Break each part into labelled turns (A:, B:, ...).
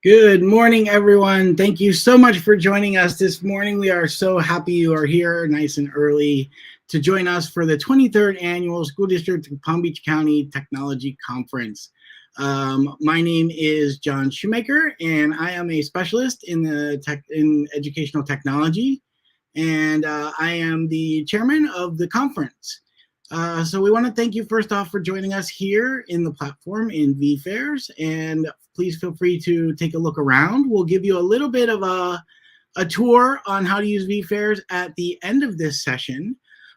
A: Good morning, everyone. Thank you so much for joining us this morning. We are so happy you are here nice and early to join us for the 23rd Annual School District of Palm Beach County Technology Conference. My name is John Shoemaker, and I am a specialist in educational technology, and I am the chairman of the conference. So we want to thank you first off for joining us here in the platform in VFairs, and please feel free to take a look around. We'll give you a little bit of a tour on how to use VFairs at the end of this session,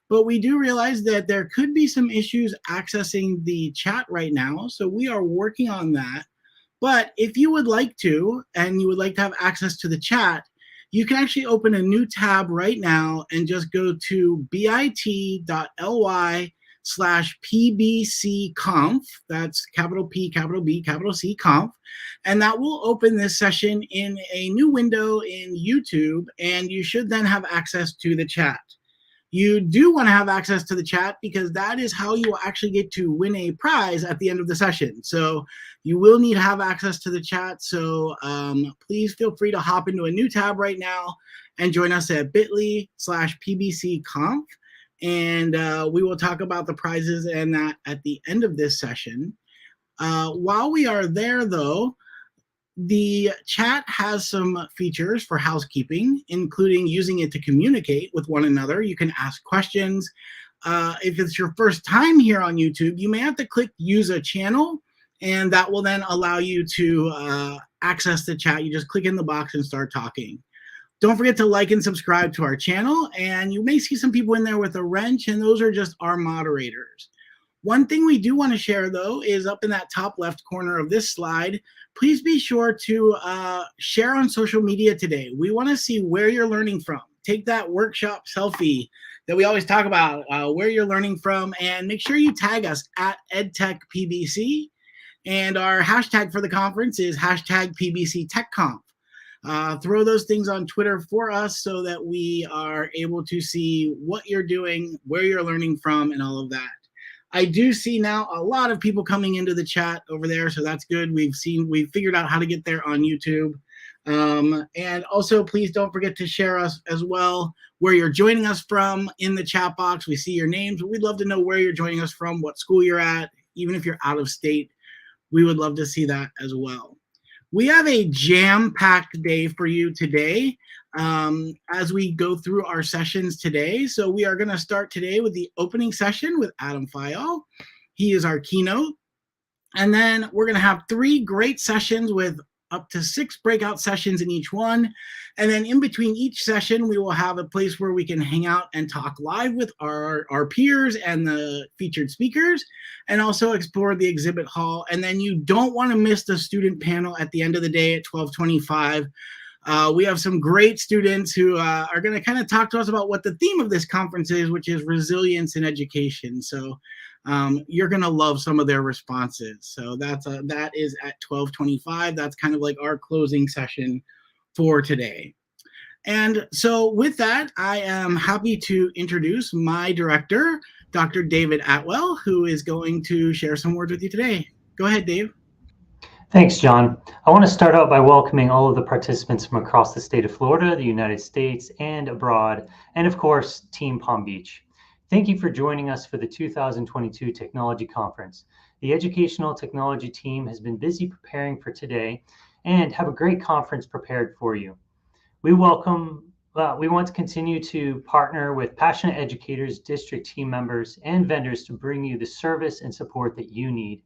A: but we do realize that there could be some issues accessing the chat right now, so we are working on that. But if you would like to, and you would like to have access to the chat, you can actually open a new tab right now and just go to bit.ly/pbcconf. That's capital P, capital B, capital C, conf. And that will open this session in a new window in YouTube, and you should then have access to the chat. You do want to have access to the chat because that is how you will actually get to win a prize at the end of the session. So you will need to have access to the chat. So please feel free to hop into a new tab right now and join us at bit.ly/pbcconf. And we will talk about the prizes and that at the end of this session. While we are there, though, the chat has some features for housekeeping, including using it to communicate with one another. You can ask questions. If it's your first time here on YouTube, you may have to click use a channel, and that will then allow you to access the chat. You just click in the box and start talking. Don't forget to like and subscribe to our channel, and you may see some people in there with a wrench, and those are just our moderators. One thing we do want to share, though, is up in that top left corner of this slide. Please be sure to share on social media today. We want to see where you're learning from. Take that workshop selfie that we always talk about, where you're learning from, and make sure you tag us at EdTechPBC. And our hashtag for the conference is hashtag PBCTechConf. Throw those things on Twitter for us so that we are able to see what you're doing, where you're learning from, and all of that. I do see now a lot of people coming into the chat over there, so that's good. We've figured out how to get there on YouTube. And also, please don't forget to share us as well where you're joining us from in the chat box. We see your names, but we'd love to know where you're joining us from, what school you're at, even if you're out of state. We would love to see that as well. We have a jam-packed day for you today as we go through our sessions today. So we are going to start today with the opening session with Adam Phyall. He is our keynote. And then we're going to have 3 great sessions with up to 6 breakout sessions in each one. And then in between each session, we will have a place where we can hang out and talk live with our peers and the featured speakers, and also explore the exhibit hall. And then you don't want to miss the student panel at the end of the day at 12:25. We have some great students who are going to kind of talk to us about what the theme of this conference is, which is resilience in education. So you're going to love some of their responses. So that is at 12:25. That's kind of like our closing session for today. And so with that, I am happy to introduce my director, Dr. David Atwell, who is going to share some words with you today. Go ahead, Dave.
B: Thanks, John. I want to start out by welcoming all of the participants from across the state of Florida, the United States, and abroad, and of course, Team Palm Beach. Thank you for joining us for the 2022 Technology Conference. The Educational Technology team has been busy preparing for today and have a great conference prepared for you. We want to continue to partner with passionate educators, district team members, and vendors to bring you the service and support that you need.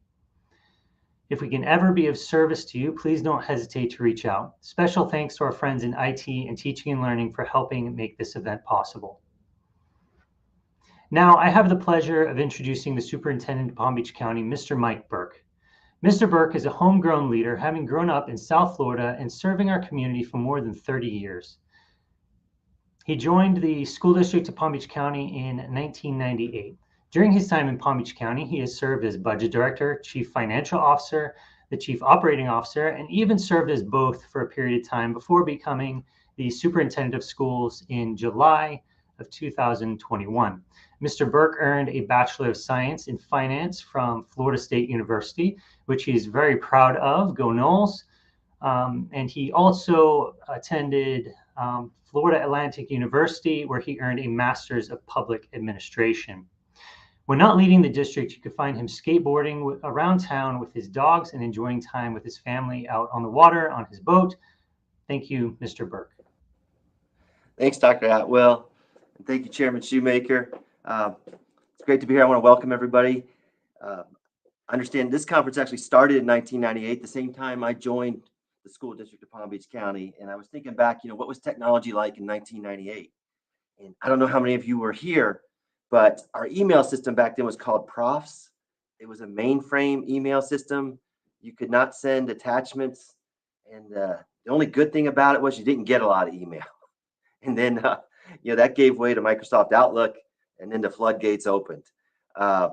B: If we can ever be of service to you, please don't hesitate to reach out. Special thanks to our friends in IT and teaching and learning for helping make this event possible. Now, I have the pleasure of introducing the Superintendent of Palm Beach County, Mr. Mike Burke. Mr. Burke is a homegrown leader, having grown up in South Florida and serving our community for more than 30 years. He joined the School District of Palm Beach County in 1998. During his time in Palm Beach County, he has served as Budget Director, Chief Financial Officer, the Chief Operating Officer, and even served as both for a period of time before becoming the Superintendent of Schools in July of 2021. Mr. Burke earned a Bachelor of Science in Finance from Florida State University, which he is very proud of. Go Noles! And he also attended Florida Atlantic University, where he earned a Master's of Public Administration. When not leaving the district, you could find him skateboarding around town with his dogs and enjoying time with his family out on the water on his boat. Thank you, Mr. Burke.
C: Thanks, Dr. Atwell. And thank you, Chairman Shoemaker. It's great to be here. I want to welcome everybody. I understand this conference actually started in 1998, the same time I joined the school district of Palm Beach County. And I was thinking back, what was technology like in 1998? And I don't know how many of you were here, but our email system back then was called Profs. It was a mainframe email system. You could not send attachments. And the only good thing about it was you didn't get a lot of email. And then, that gave way to Microsoft Outlook, and then the floodgates opened. I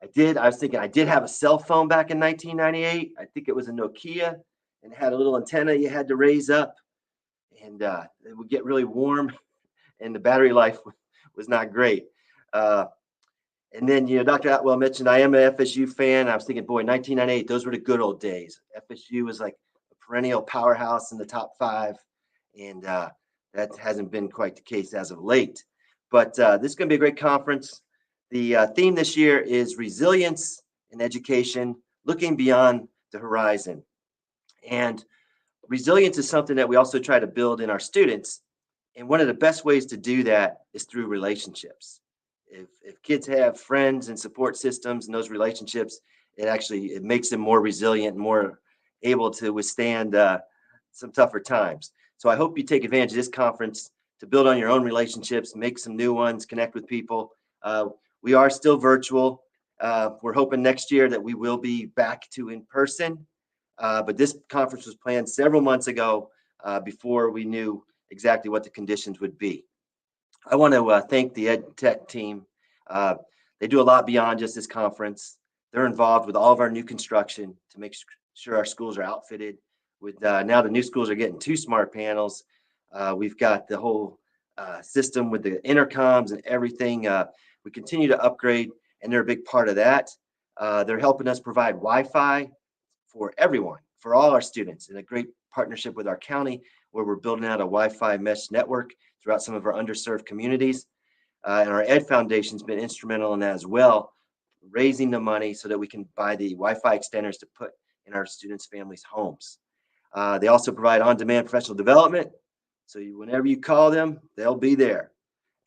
C: was thinking I did have a cell phone back in 1998. I think it was a Nokia, and it had a little antenna you had to raise up, and it would get really warm, and the battery life was not great. And then, Dr. Atwell mentioned I am an FSU fan. I was thinking, boy, 1998, those were the good old days. FSU was like a perennial powerhouse in the top 5, and that hasn't been quite the case as of late. But this is going to be a great conference. The theme this year is resilience in education, looking beyond the horizon. And resilience is something that we also try to build in our students. And one of the best ways to do that is through relationships. If kids have friends and support systems and those relationships, it makes them more resilient and more able to withstand some tougher times. So I hope you take advantage of this conference to build on your own relationships, make some new ones, connect with people. We are still virtual. We're hoping next year that we will be back to in person. But this conference was planned several months ago before we knew exactly what the conditions would be. I want to thank the Ed Tech team. They do a lot beyond just this conference. They're involved with all of our new construction to make sure our schools are outfitted with now the new schools are getting 2 smart panels. We've got the whole system with the intercoms and everything. We continue to upgrade, and they're a big part of that. They're helping us provide Wi-Fi for everyone, for all our students, in a great partnership with our county, where we're building out a Wi-Fi mesh network throughout some of our underserved communities. And our Ed Foundation's been instrumental in that as well, raising the money so that we can buy the Wi-Fi extenders to put in our students' families' homes. They also provide on-demand professional development. So whenever you call them, they'll be there.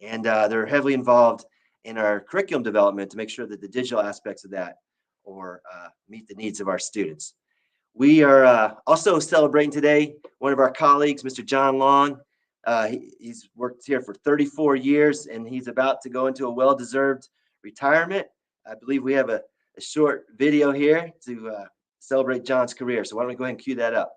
C: And they're heavily involved in our curriculum development to make sure that the digital aspects of that meet the needs of our students. We are also celebrating today one of our colleagues, Mr. John Long. He's worked here for 34 years, and he's about to go into a well-deserved retirement. I believe we have a short video here to celebrate John's career. So why don't we go ahead and cue that up?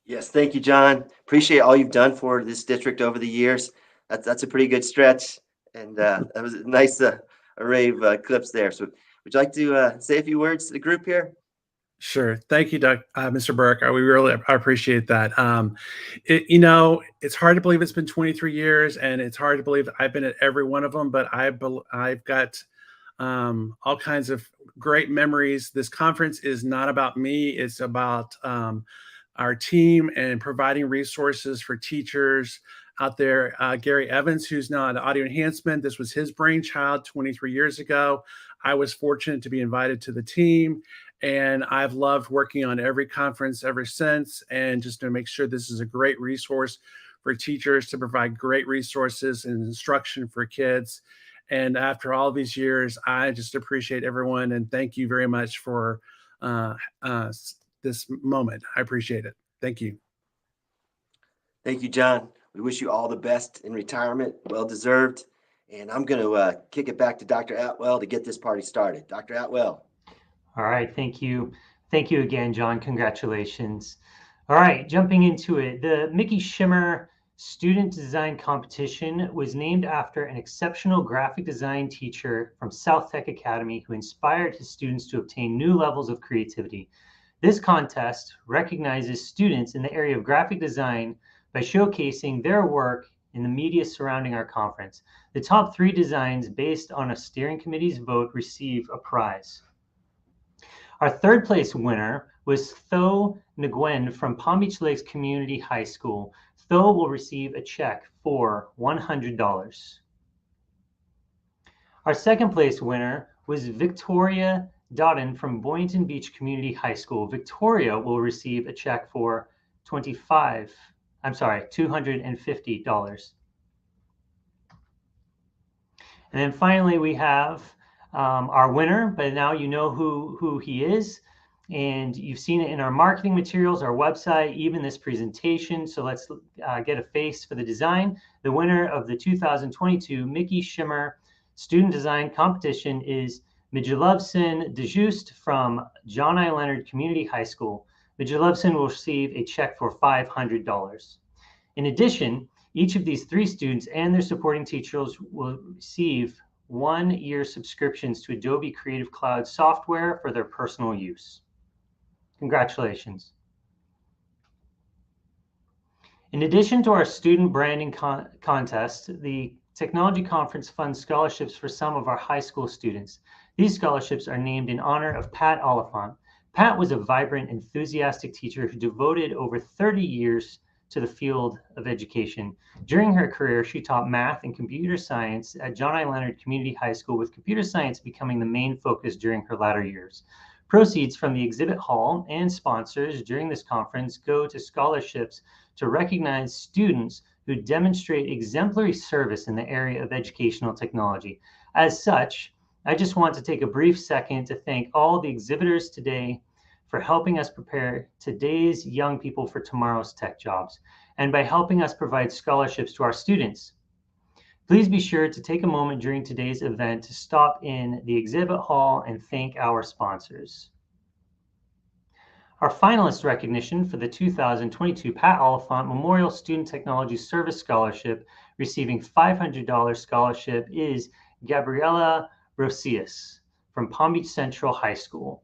C: Yes, thank you, John. Appreciate all you've done for this district over the years. That's a pretty good stretch, and that was a nice array of clips there. So would you like to say a few words to the group here?
D: Sure. Thank you, Mr. Burke. We really appreciate that. It's hard to believe it's been 23 years, and it's hard to believe I've been at every one of them, but I've got all kinds of great memories. This conference is not about me. It's about our team and providing resources for teachers out there. Gary Evans, who's now at Audio Enhancement, this was his brainchild 23 years ago. I was fortunate to be invited to the team, and I've loved working on every conference ever since, and just to make sure this is a great resource for teachers to provide great resources and instruction for kids. And after all these years, I just appreciate everyone, and thank you very much for this moment. I appreciate it. Thank you.
C: Thank you, John. We wish you all the best in retirement, well deserved. And I'm going to kick it back to Dr. Atwell to get this party started. Dr. Atwell.
B: All right, thank you. Thank you again, John. Congratulations. All right, jumping into it. The Mickey Shimmer Student Design Competition was named after an exceptional graphic design teacher from South Tech Academy who inspired his students to obtain new levels of creativity. This contest recognizes students in the area of graphic design by showcasing their work in the media surrounding our conference. The top 3 designs based on a steering committee's vote receive a prize. Our 3rd place winner was Tho Nguyen from Palm Beach Lakes Community High School. Tho will receive a check for $100. Our 2nd place winner was Victoria Dodden from Boynton Beach Community High School. Victoria will receive a check for $250. And then finally, we have our winner, but now you know who he is, and you've seen it in our marketing materials, our website, even this presentation. So let's get a face for the design. The winner of the 2022 Mickey Shimmer Student Design Competition is Mijaluvson DeJuste from John I. Leonard Community High School. Mijaluvson will receive a check for $500. In addition, each of these 3 students and their supporting teachers will receive 1-year subscriptions to Adobe Creative Cloud software for their personal use. Congratulations. In addition to our student branding contest, the Technology Conference funds scholarships for some of our high school students. These scholarships are named in honor of Pat Oliphant. Pat was a vibrant, enthusiastic teacher who devoted over 30 years to the field of education. During her career, she taught math and computer science at John I. Leonard Community High School, with computer science becoming the main focus during her latter years. Proceeds from the exhibit hall and sponsors during this conference go to scholarships to recognize students who demonstrate exemplary service in the area of educational technology. As such, I just want to take a brief second to thank all the exhibitors today for helping us prepare today's young people for tomorrow's tech jobs, and by helping us provide scholarships to our students. Please be sure to take a moment during today's event to stop in the exhibit hall and thank our sponsors. Our finalist recognition for the 2022 Pat Oliphant Memorial Student Technology Service Scholarship, receiving $500 scholarship, is Gabriela Rosias from Palm Beach Central High School.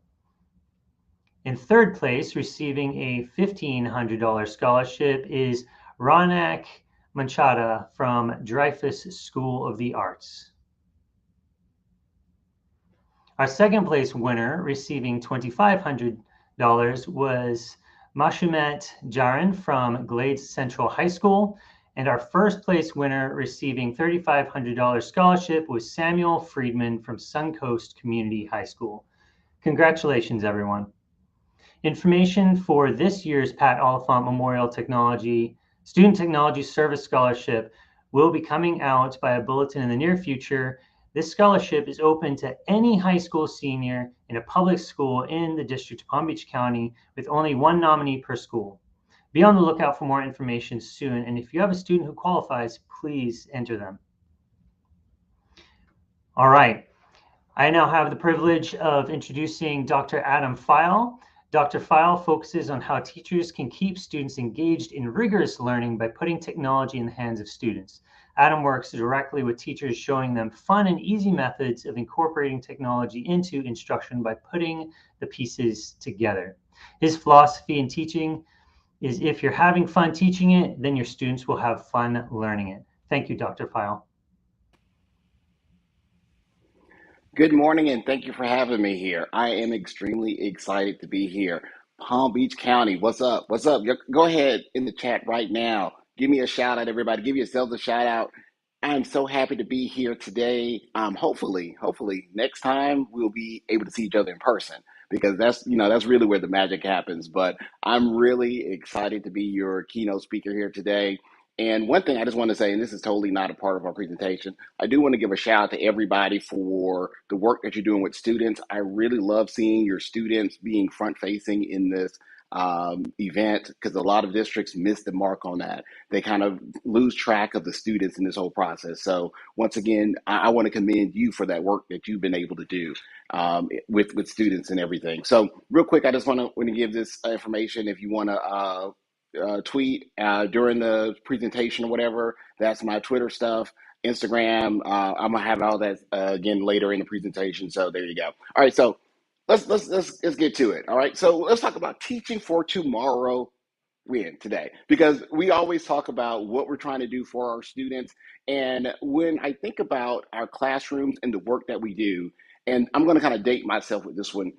B: In 3rd place, receiving a $1,500 scholarship, is Ronak Manchada from Dreyfus School of the Arts. Our 2nd place winner, receiving $2,500, was Mashumet Jaran from Glades Central High School. And our 1st place winner, receiving $3,500 scholarship, was Samuel Friedman from Suncoast Community High School. Congratulations, everyone. Information for this year's Pat Oliphant Memorial Student Technology Service Scholarship will be coming out by a bulletin in the near future. This scholarship is open to any high school senior in a public school in the District of Palm Beach County, with only 1 nominee per school. Be on the lookout for more information soon, and if you have a student who qualifies, please enter them. All right, I now have the privilege of introducing Dr. Adam Phyall. Dr. Phyall focuses on how teachers can keep students engaged in rigorous learning by putting technology in the hands of students. Adam works directly with teachers, showing them fun and easy methods of incorporating technology into instruction by putting the pieces together. His philosophy in teaching is, if you're having fun teaching it, then your students will have fun learning it. Thank you, Dr. Phyall.
E: Good morning, and thank you for having me here. I am extremely excited to be here. Palm Beach County, what's up? What's up? Go ahead in the chat right now. Give me a shout out, everybody. Give yourselves a shout out. I'm so happy to be here today. Hopefully, next time we'll be able to see each other in person because that's really where the magic happens. But I'm really excited to be your keynote speaker here today. And one thing I just want to say, and this is totally not a part of our presentation, I do want to give a shout out to everybody for the work that you're doing with students. I really love seeing your students being front facing in this event because a lot of districts miss the mark on that. They kind of lose track of the students in this whole process. So once again, I want to commend you for that work that you've been able to do with students and everything. So real quick, I just want to give this information. If you want to tweet during the presentation or whatever, that's my Twitter stuff. Instagram, I'm gonna have all that again later in the presentation. So there you go. All right, so let's get to it. All right, so let's talk about teaching for tomorrow. Today, because we always talk about what we're trying to do for our students. And when I think about our classrooms and the work that we do, and I'm going to kind of date myself with this one.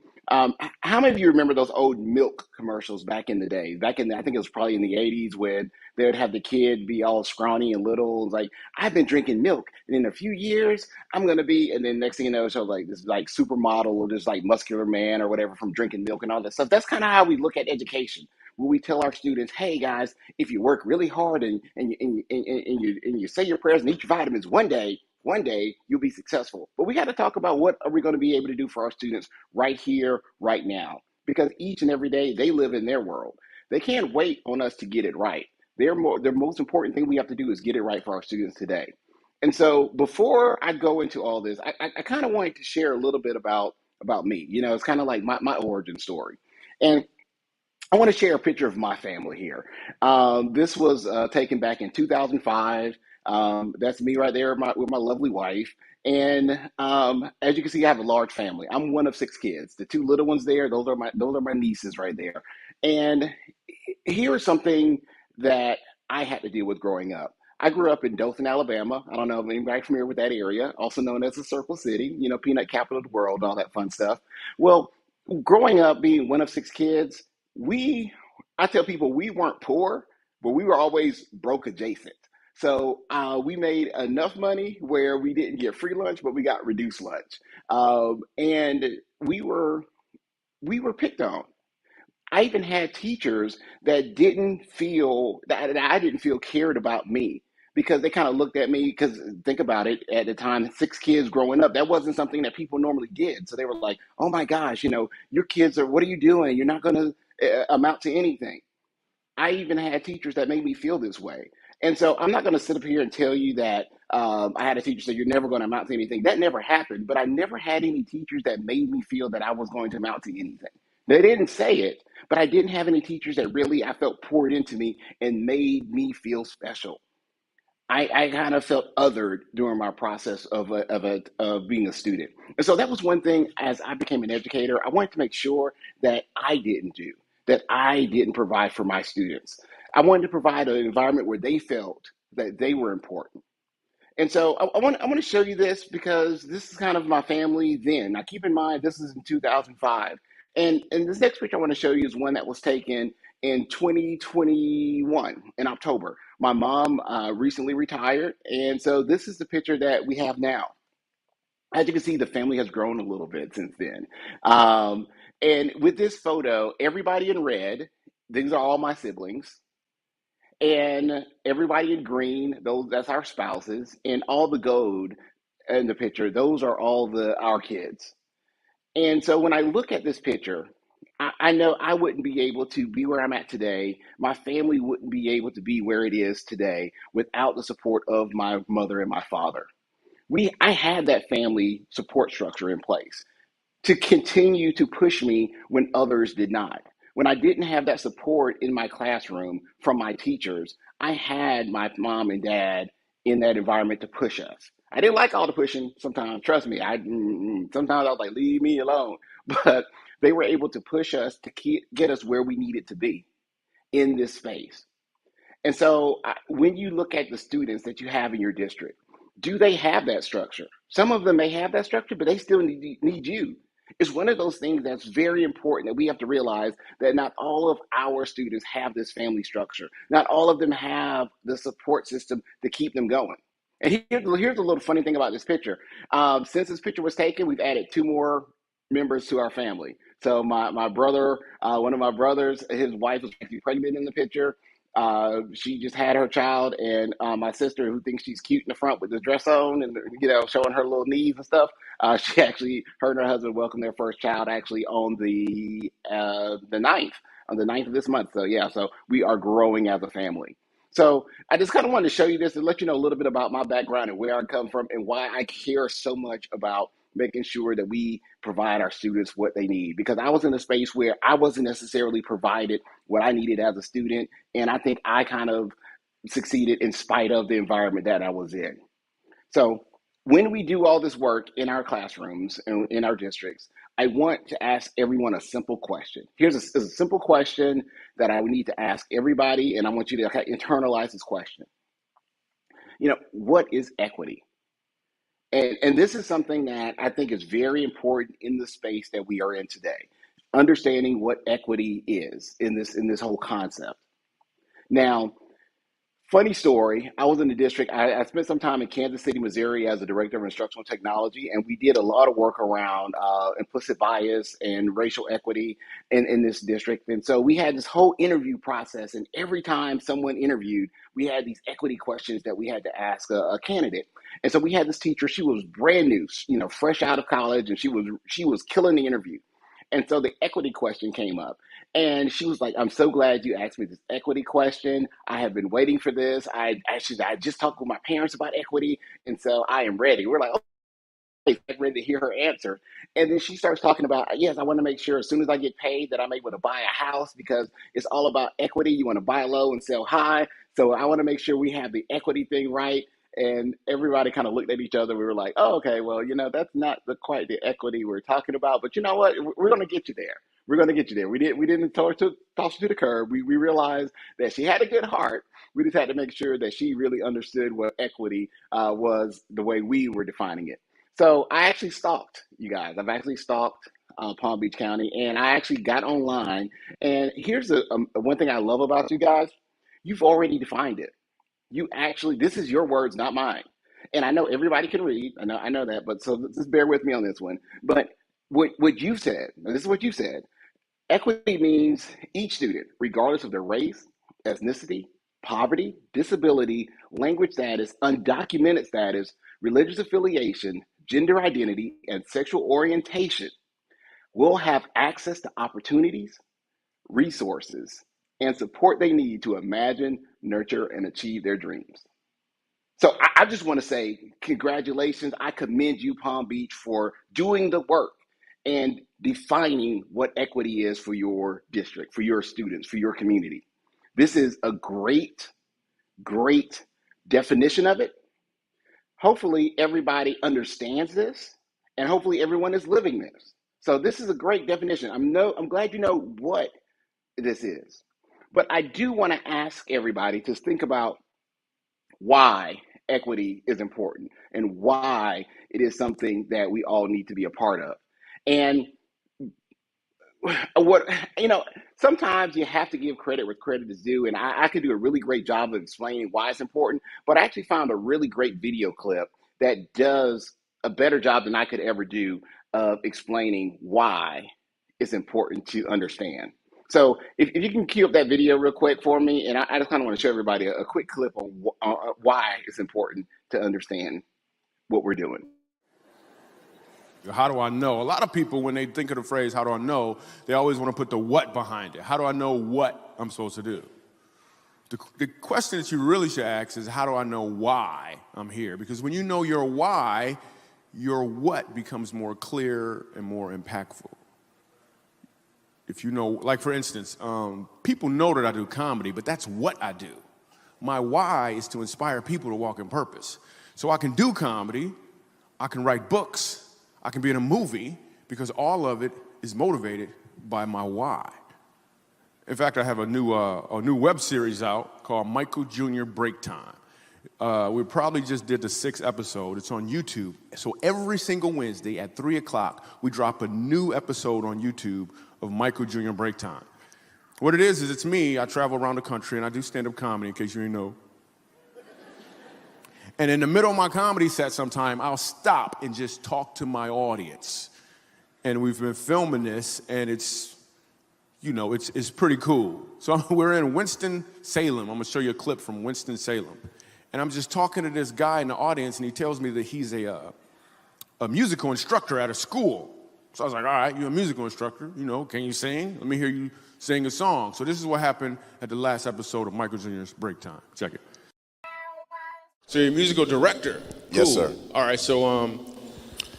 E: How many of you remember those old milk commercials back in the day? I think it was probably in the 80s when they would have the kid be all scrawny and little. It's like, I've been drinking milk, and in a few years, I'm going to be, and then next thing you know, it shows like this like supermodel or this like muscular man or whatever from drinking milk and all that stuff. That's kind of how we look at education. When we tell our students, hey guys, if you work really hard and you say your prayers and eat your vitamins, one day you'll be successful. But we got to talk about what are we going to be able to do for our students right here, right now, because each and every day they live in their world. They can't wait on us to get it right. The most important thing we have to do is get it right for our students today. And so before I go into all this, I kind of wanted to share a little bit about me. It's kind of like my origin story. And I want to share a picture of my family here. This was taken back in 2005. That's me right there with my lovely wife. And as you can see, I have a large family. I'm one of 6 kids. The 2 little ones there, those are my nieces right there. And here is something that I had to deal with growing up. I grew up in Dothan, Alabama. I don't know if anybody's familiar with that area, also known as the Circle City, peanut capital of the world, all that fun stuff. Well, growing up being one of 6 kids, I tell people we weren't poor, but we were always broke adjacent. So we made enough money where we didn't get free lunch, but we got reduced lunch. And we were picked on. I even had teachers that didn't feel that I didn't feel cared about me because they kind of looked at me because think about it, at the time, 6 kids growing up, that wasn't something that people normally did. So they were like, oh my gosh, your kids what are you doing? You're not going to amount to anything. I even had teachers that made me feel this way. And so I'm not going to sit up here and tell you that I had a teacher say, you're never going to amount to anything. That never happened, but I never had any teachers that made me feel that I was going to amount to anything. They didn't say it, but I didn't have any teachers that really I felt poured into me and made me feel special. I kind of felt othered during my process of being a student. And so that was one thing as I became an educator, I wanted to make sure that I didn't provide for my students. I wanted to provide an environment where they felt that they were important. And so I want to show you this because this is kind of my family then. Now keep in mind, this is in 2005. And this next picture I want to show you is one that was taken in 2021 in October. My mom recently retired. And so this is the picture that we have now. As you can see, the family has grown a little bit since then. And with this photo, everybody in red, these are all my siblings. And everybody in green, that's our spouses, and all the gold in the picture, those are all our kids. And so when I look at this picture, I know I wouldn't be able to be where I'm at today. My family wouldn't be able to be where it is today without the support of my mother and my father. I had that family support structure in place to continue to push me when others did not. When I didn't have that support in my classroom from my teachers, I had my mom and dad in that environment to push us. I didn't like all the pushing sometimes, trust me. Sometimes I was like, leave me alone. But they were able to push us to get us where we needed to be in this space. And so when you look at the students that you have in your district, Do they have that structure? Some of them may have that structure, but they still need you. It's one of those things that's very important that we have to realize that not all of our students have this family structure. Not all of them have the support system to keep them going. And here's a little funny thing about this picture. Since this picture was taken, we've added 2 more members to our family. So my brother, one of my brothers, his wife was actually pregnant in the picture. She just had her child, and my sister, who thinks she's cute in the front with the dress on and showing her little knees and stuff, she actually, her and her husband welcomed their first child actually on the 9th, on the 9th of this month. So yeah, so we are growing as a family. So I just kind of wanted to show you this and let you know a little bit about my background and where I come from and why I care so much about making sure that we provide our students what they need. Because I was in a space where I wasn't necessarily provided what I needed as a student. And I think I kind of succeeded in spite of the environment that I was in. So when we do all this work in our classrooms and in our districts, I want to ask everyone a simple question. Here's a simple question that I would need to ask everybody, and I want you to internalize this question. What is equity? And this is something that I think is very important in the space that we are in today, understanding what equity is in this whole concept. Now, funny story, I was in the district. I spent some time in Kansas City, Missouri as a director of instructional technology, and we did a lot of work around implicit bias and racial equity in this district. And so we had this whole interview process, and every time someone interviewed, we had these equity questions that we had to ask a candidate. And so we had this teacher, she was brand new, fresh out of college, and she was killing the interview. And so the equity question came up. And she was like, I'm so glad you asked me this equity question. I have been waiting for this. I just talked with my parents about equity. And so I am ready. We're like, okay, ready to hear her answer. And then she starts talking about, yes, I want to make sure as soon as I get paid that I'm able to buy a house because it's all about equity. You want to buy low and sell high. So I want to make sure we have the equity thing right. And everybody kind of looked at each other. We were like, oh, okay, well, that's not quite the equity we're talking about. But you know what? We're going to get you there. We're going to get you there. We didn't toss her to the curb. We realized that she had a good heart. We just had to make sure that she really understood what equity was the way we were defining it. So I actually stalked, you guys. I've actually stalked Palm Beach County, and I actually got online. And here's one thing I love about you guys. You've already defined it. This is your words, not mine. And I know everybody can read. I know that, but so just bear with me on this one. But what you said, this is what you said. Equity means each student, regardless of their race, ethnicity, poverty, disability, language status, undocumented status, religious affiliation, gender identity, and sexual orientation, will have access to opportunities, resources, and support they need to imagine, nurture, and achieve their dreams. So I just want to say congratulations. I commend you, Palm Beach, for doing the work and defining what equity is for your district, for your students, for your community. This is a great, great definition of it. Hopefully everybody understands this, and hopefully everyone is living this. So this is a great definition. I'm glad you know what this is. But I do want to ask everybody to think about why equity is important and why it is something that we all need to be a part of. And sometimes you have to give credit where credit is due. And I could do a really great job of explaining why it's important, but I actually found a really great video clip that does a better job than I could ever do of explaining why it's important to understand. So if you can cue up that video real quick for me, and I just kind of want to show everybody a quick clip on why it's important to understand what we're doing.
F: How do I know? A lot of people, when they think of the phrase, how do I know, they always want to put the what behind it. How do I know what I'm supposed to do? The question that you really should ask is, how do I know why I'm here? Because when you know your why, your what becomes more clear and more impactful. If you know, like for instance, people know that I do comedy, but that's what I do. My why is to inspire people to walk in purpose. So I can do comedy, I can write books, I can be in a movie, because all of it is motivated by my why. In fact, I have a new web series out called Michael Jr. Break Time. We probably just did the 6th episode. It's on YouTube. So every single Wednesday at 3 o'clock, we drop a new episode on YouTube of Michael Jr. Break Time. What it is it's me. I travel around the country and I do stand-up comedy, in case you didn't know. And in the middle of my comedy set sometime, I'll stop and just talk to my audience. And we've been filming this, and it's pretty cool. So we're in Winston-Salem. I'm going to show you a clip from Winston-Salem. And I'm just talking to this guy in the audience, and he tells me that he's a musical instructor at a school. So I was like, all right, you're a musical instructor. Can you sing? Let me hear you sing a song. So this is what happened at the last episode of Michael Jr.'s Break Time. Check it. So you're a musical director. Cool.
G: Yes, sir.
F: All right, so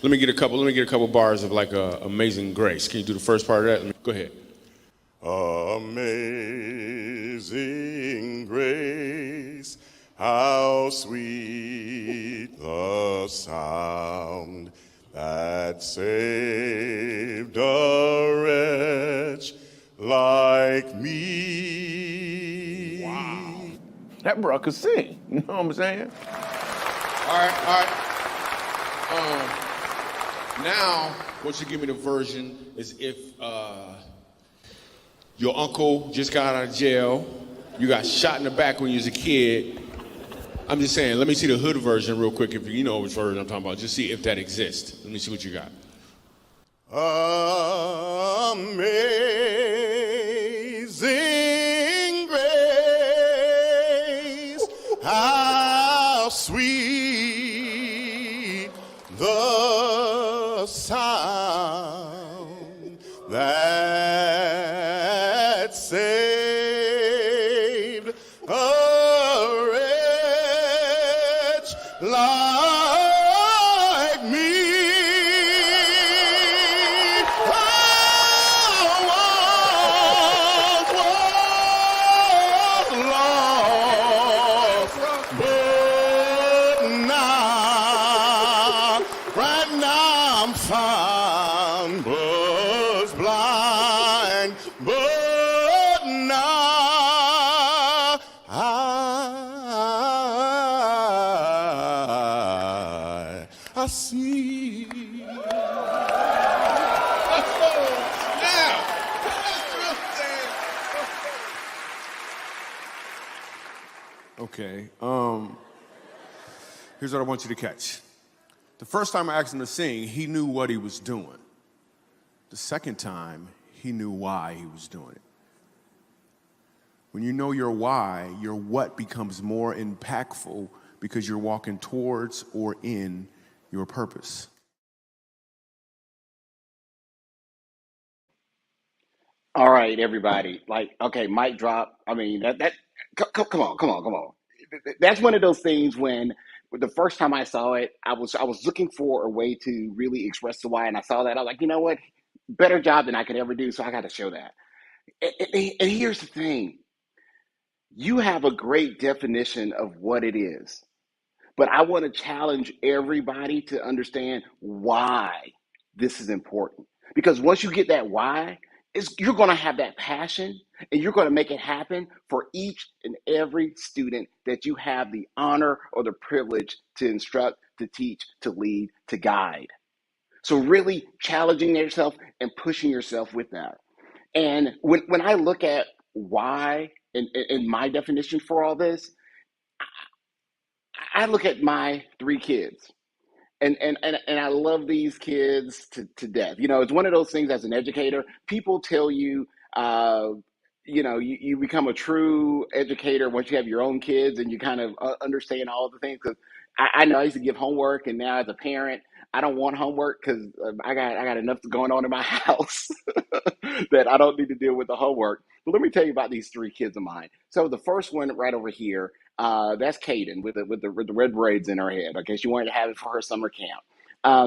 F: let me get a couple bars of like Amazing Grace. Can you do the first part of that? Go ahead.
G: Amazing grace, how sweet the sound that saved a wretch like me.
F: Wow. That bro could sing. You know what I'm saying? All right. Now, what you give me the version is if your uncle just got out of jail, you got shot in the back when you was a kid. I'm just saying, let me see the hood version real quick, if you know which version I'm talking about. Just see if that exists. Let me see what you got.
G: Amazing grace, how sweet the sound that saved a wretch like me. I was lost, but now, right now I'm found. Was blind, but now I see.
F: Okay. Here's what I want you to catch. The first time I asked him to sing, he knew what he was doing. The second time, he knew why he was doing it. When you know your why, your what becomes more impactful because you're walking towards or in your purpose.
E: All right, everybody. Like, okay, mic drop. I mean, come on. That's one of those things when the first time I saw it, I was looking for a way to really express the why, and I saw that. I was like, you know what? Better job than I could ever do, so I got to show that. And here's the thing. You have a great definition of what it is, but I want to challenge everybody to understand why this is important. Because once you get that why, you're going to have that passion, and you're going to make it happen for each and every student that you have the honor or the privilege to instruct, to teach, to lead, to guide. So really challenging yourself and pushing yourself with that. And when I look at why and my definition for all this, I look at my 3 kids. And I love these kids to death. You know, it's one of those things as an educator, people tell you, you become a true educator once you have your own kids and you kind of understand all of the things. Because I know I used to give homework, and now as a parent, I don't want homework because I got enough going on in my house that I don't need to deal with the homework. But let me tell you about these 3 kids of mine. So the first one right over here, that's Kaden with the red braids in her head. Okay, she wanted to have it for her summer camp.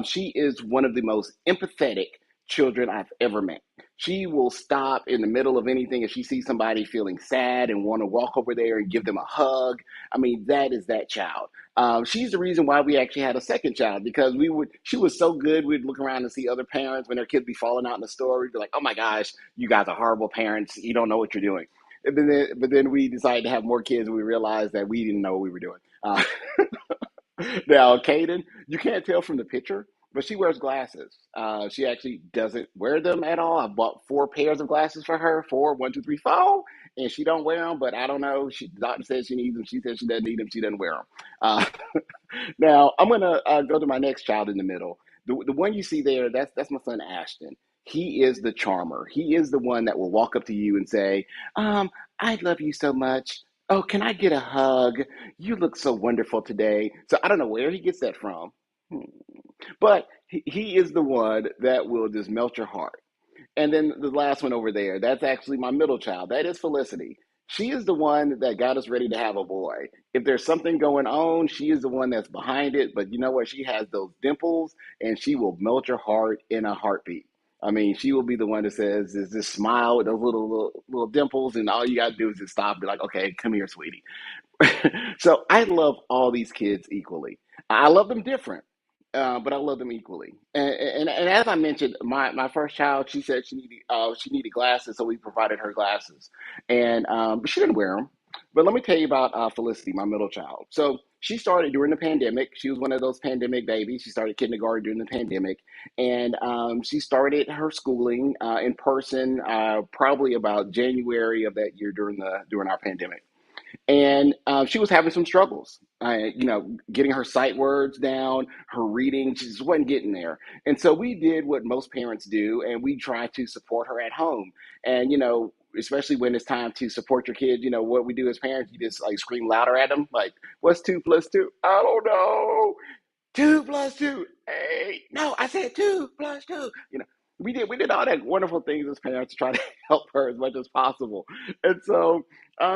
E: She is one of the most empathetic children I've ever met. She will stop in the middle of anything if she sees somebody feeling sad and want to walk over there and give them a hug. I mean, that is that child. She's the reason why we actually had a second child, because she was so good. We'd look around and see other parents when their kids be falling out in the store. We'd be like, oh my gosh, you guys are horrible parents. You don't know what you're doing. but then we decided to have more kids, and we realized that we didn't know what we were doing. Now, Kaden, you can't tell from the picture, but she wears glasses. She actually doesn't wear them at all. I bought 4 pairs of glasses for her, 4, 1, 2, 3, 4, and she don't wear them. But I don't know. The doctor says she needs them. She says she doesn't need them. She doesn't wear them. Now, I'm gonna go to my next child in the middle. The one you see there, that's my son Ashton. He is the charmer. He is the one that will walk up to you and say, I love you so much. Oh, can I get a hug? You look so wonderful today. So I don't know where he gets that from, but he is the one that will just melt your heart. And then the last one over there, that's actually my middle child. That is Felicity. She is the one that got us ready to have a boy. If there's something going on, she is the one that's behind it. But you know what? She has those dimples, and she will melt your heart in a heartbeat. I mean, she will be the one that says, "Is this smile with those little dimples?" And all you got to do is just stop and be like, "Okay, come here, sweetie." So I love all these kids equally. I love them different, but I love them equally. And as I mentioned, my first child, she said she needed glasses, so we provided her glasses, and but she didn't wear them. But let me tell you about Felicity, my middle child. So she started during the pandemic. She was one of those pandemic babies. She started kindergarten during the pandemic, and she started her schooling in person probably about January of that year during our pandemic. And she was having some struggles, getting her sight words down, her reading. She just wasn't getting there. And so we did what most parents do, and we tried to support her at home. And, especially when it's time to support your kids, what we do as parents, you just like scream louder at them, like, what's 2 plus 2? I don't know. 2 plus 2, 8. No, I said 2 plus 2. We did all that wonderful things as parents to try to help her as much as possible. And so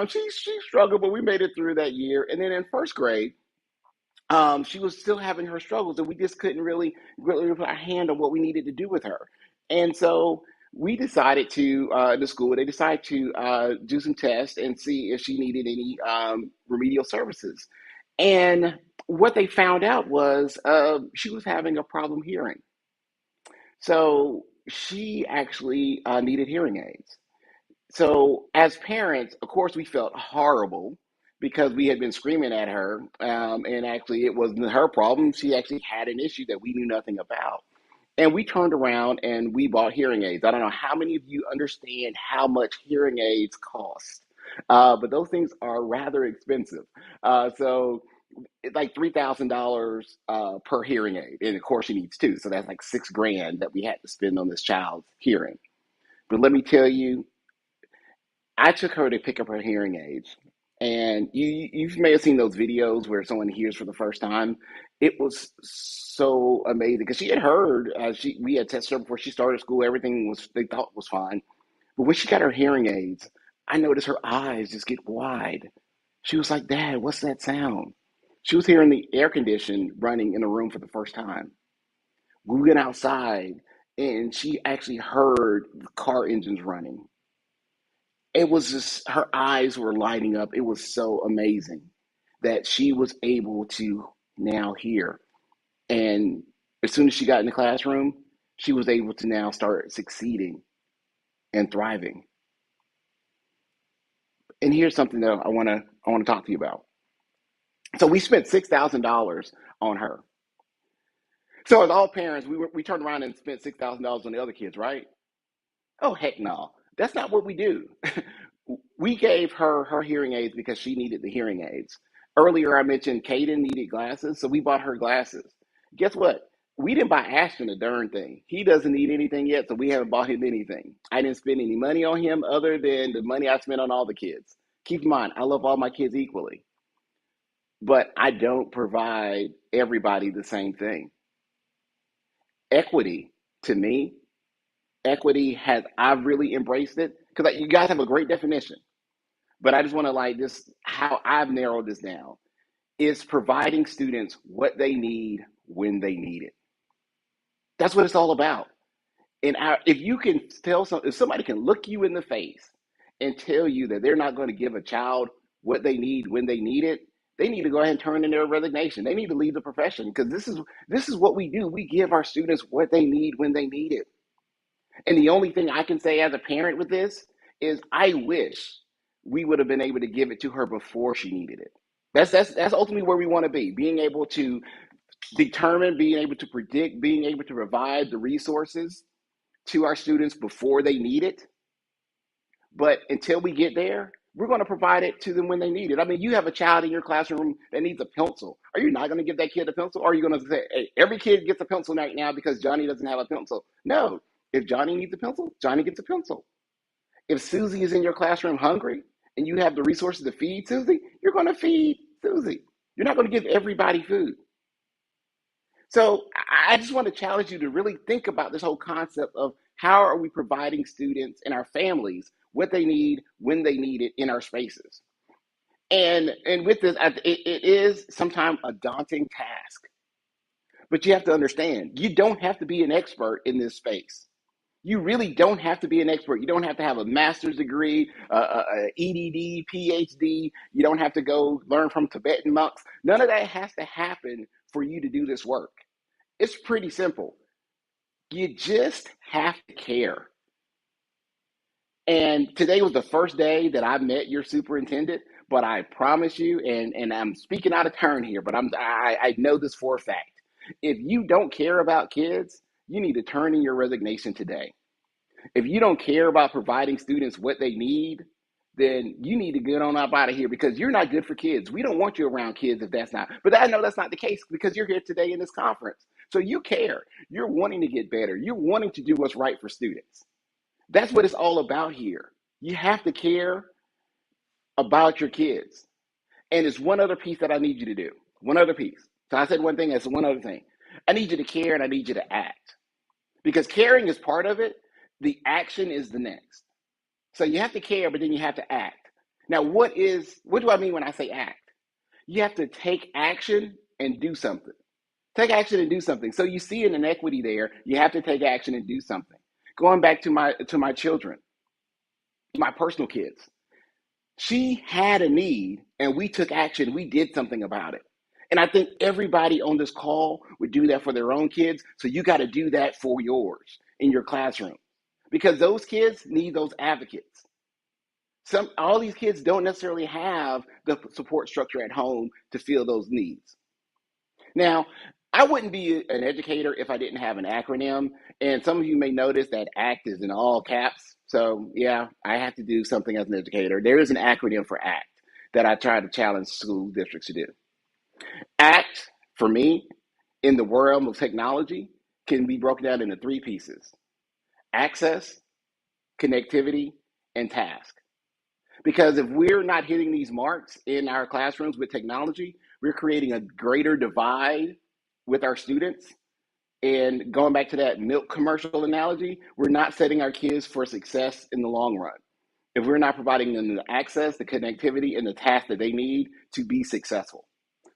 E: she struggled, but we made it through that year. And then in first grade, she was still having her struggles, and we just couldn't really put our hand on what we needed to do with her. And so we decided the school, they decided to do some tests and see if she needed any remedial services. And what they found out was she was having a problem hearing. So she actually needed hearing aids. So as parents, of course, we felt horrible because we had been screaming at her, and actually it wasn't her problem. She actually had an issue that we knew nothing about. And we turned around and we bought hearing aids. I don't know how many of you understand how much hearing aids cost, but those things are rather expensive. So it's like $3,000 per hearing aid. And of course, she needs 2. So that's like $6,000 that we had to spend on this child's hearing. But let me tell you, I took her to pick up her hearing aids, and you may have seen those videos where someone hears for the first time. It was so amazing because she had heard we had tested her before she started school. Everything they thought was fine, but when she got her hearing aids, I noticed her eyes just get wide. She was like, "Dad, what's that sound?" She was hearing the air condition running in the room for the first time. We went outside, and she actually heard the car engines running. It was just, her eyes were lighting up. It was so amazing that she was able to now hear. And as soon as she got in the classroom, she was able to now start succeeding and thriving. And here's something that I want to talk to you about. So we spent $6,000 on her. So as all parents, we turned around and spent $6,000 on the other kids, right? Oh, heck no. That's not what we do. We gave her hearing aids because she needed the hearing aids. Earlier, I mentioned Kaden needed glasses, so we bought her glasses. Guess what? We didn't buy Ashton a darn thing. He doesn't need anything yet, so we haven't bought him anything. I didn't spend any money on him other than the money I spent on all the kids. Keep in mind, I love all my kids equally, but I don't provide everybody the same thing. Equity, to me, I've really embraced it because you guys have a great definition, but I just want to how I've narrowed this down is providing students what they need when they need it. That's what it's all about. And if you can if somebody can look you in the face and tell you that they're not going to give a child what they need when they need it, they need to go ahead and turn in their resignation. They need to leave the profession because this is what we do. We give our students what they need when they need it. And the only thing I can say as a parent with this is I wish we would have been able to give it to her before she needed it. That's ultimately where we want to be, being able to determine, being able to predict, being able to provide the resources to our students before they need it. But until we get there, we're going to provide it to them when they need it. I mean, you have a child in your classroom that needs a pencil. Are you not going to give that kid a pencil? Or are you going to say, hey, every kid gets a pencil right now because Johnny doesn't have a pencil? No. If Johnny needs a pencil, Johnny gets a pencil. If Susie is in your classroom hungry and you have the resources to feed Susie, you're going to feed Susie. You're not going to give everybody food. So I just want to challenge you to really think about this whole concept of how are we providing students and our families what they need when they need it in our spaces. And with this, it is sometimes a daunting task. But you have to understand, you don't have to be an expert in this space. You really don't have to be an expert. You don't have to have a master's degree, EDD, PhD. You don't have to go learn from Tibetan monks. None of that has to happen for you to do this work. It's pretty simple. You just have to care. And today was the first day that I met your superintendent, but I promise you, and I'm speaking out of turn here, but I know this for a fact. If you don't care about kids, you need to turn in your resignation today. If you don't care about providing students what they need, then you need to get on up out of here because you're not good for kids. We don't want you around kids if that's not. But I know that's not the case because you're here today in this conference. So you care. You're wanting to get better. You're wanting to do what's right for students. That's what it's all about here. You have to care about your kids. And there's one other piece that I need you to do. One other piece. So I said one thing, that's one other thing. I need you to care and I need you to act. Because caring is part of it. The action is the next. So you have to care, but then you have to act. Now, what do I mean when I say act? You have to take action and do something. Take action and do something. So you see an inequity there. You have to take action and do something. Going back to my children, my personal kids. She had a need and we took action. We did something about it. And I think everybody on this call would do that for their own kids. So you got to do that for yours in your classroom because those kids need those advocates. All these kids don't necessarily have the support structure at home to fill those needs. Now, I wouldn't be an educator if I didn't have an acronym. And some of you may notice that ACT is in all caps. So yeah, I have to do something as an educator. There is an acronym for ACT that I try to challenge school districts to do. ACT, for me, in the realm of technology, can be broken down into three pieces: access, connectivity, and task. Because if we're not hitting these marks in our classrooms with technology, we're creating a greater divide with our students. And going back to that milk commercial analogy, we're not setting our kids for success in the long run if we're not providing them the access, the connectivity, and the tasks that they need to be successful.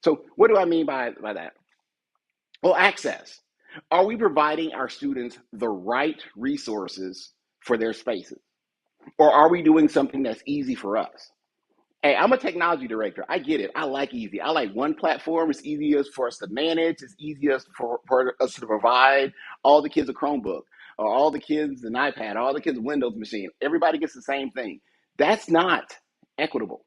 E: So what do I mean by that? Well, access. Are we providing our students the right resources for their spaces? Or are we doing something that's easy for us? Hey, I'm a technology director. I get it. I like easy. I like one platform. It's easiest for us to manage. It's easiest for us to provide all the kids a Chromebook, or all the kids an iPad, all the kids a Windows machine. Everybody gets the same thing. That's not equitable.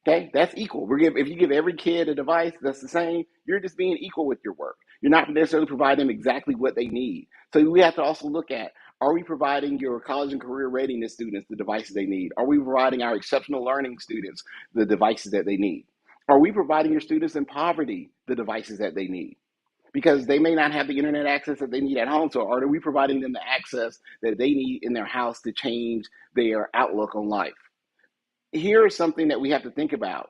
E: Okay, that's equal. If you give every kid a device that's the same, you're just being equal with your work. You're not necessarily providing them exactly what they need. So we have to also look at, are we providing your college and career readiness students the devices they need? Are we providing our exceptional learning students the devices that they need? Are we providing your students in poverty the devices that they need? Because they may not have the internet access that they need at home. So are we providing them the access that they need in their house to change their outlook on life? Here is something that we have to think about.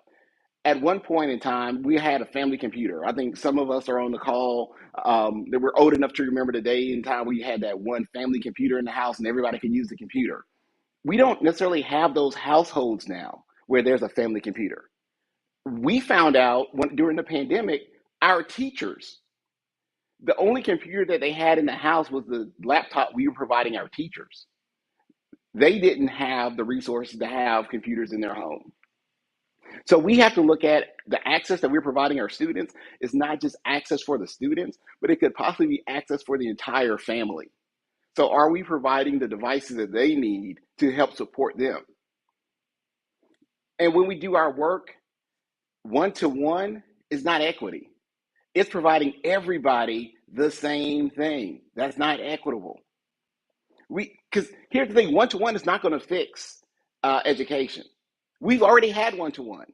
E: At one point in time, we had a family computer. I think some of us are on the call that we're old enough to remember the day and time we had that one family computer in the house and everybody could use the computer. We don't necessarily have those households now where there's a family computer. We found out during the pandemic, our teachers, the only computer that they had in the house was the laptop we were providing our teachers. They didn't have the resources to have computers in their home. So we have to look at the access that we're providing our students is not just access for the students, but it could possibly be access for the entire family. So are we providing the devices that they need to help support them? And when we do our work, one-to-one is not equity. It's providing everybody the same thing. That's not equitable. Because here's the thing, one-to-one is not going to fix education. We've already had one-to-one.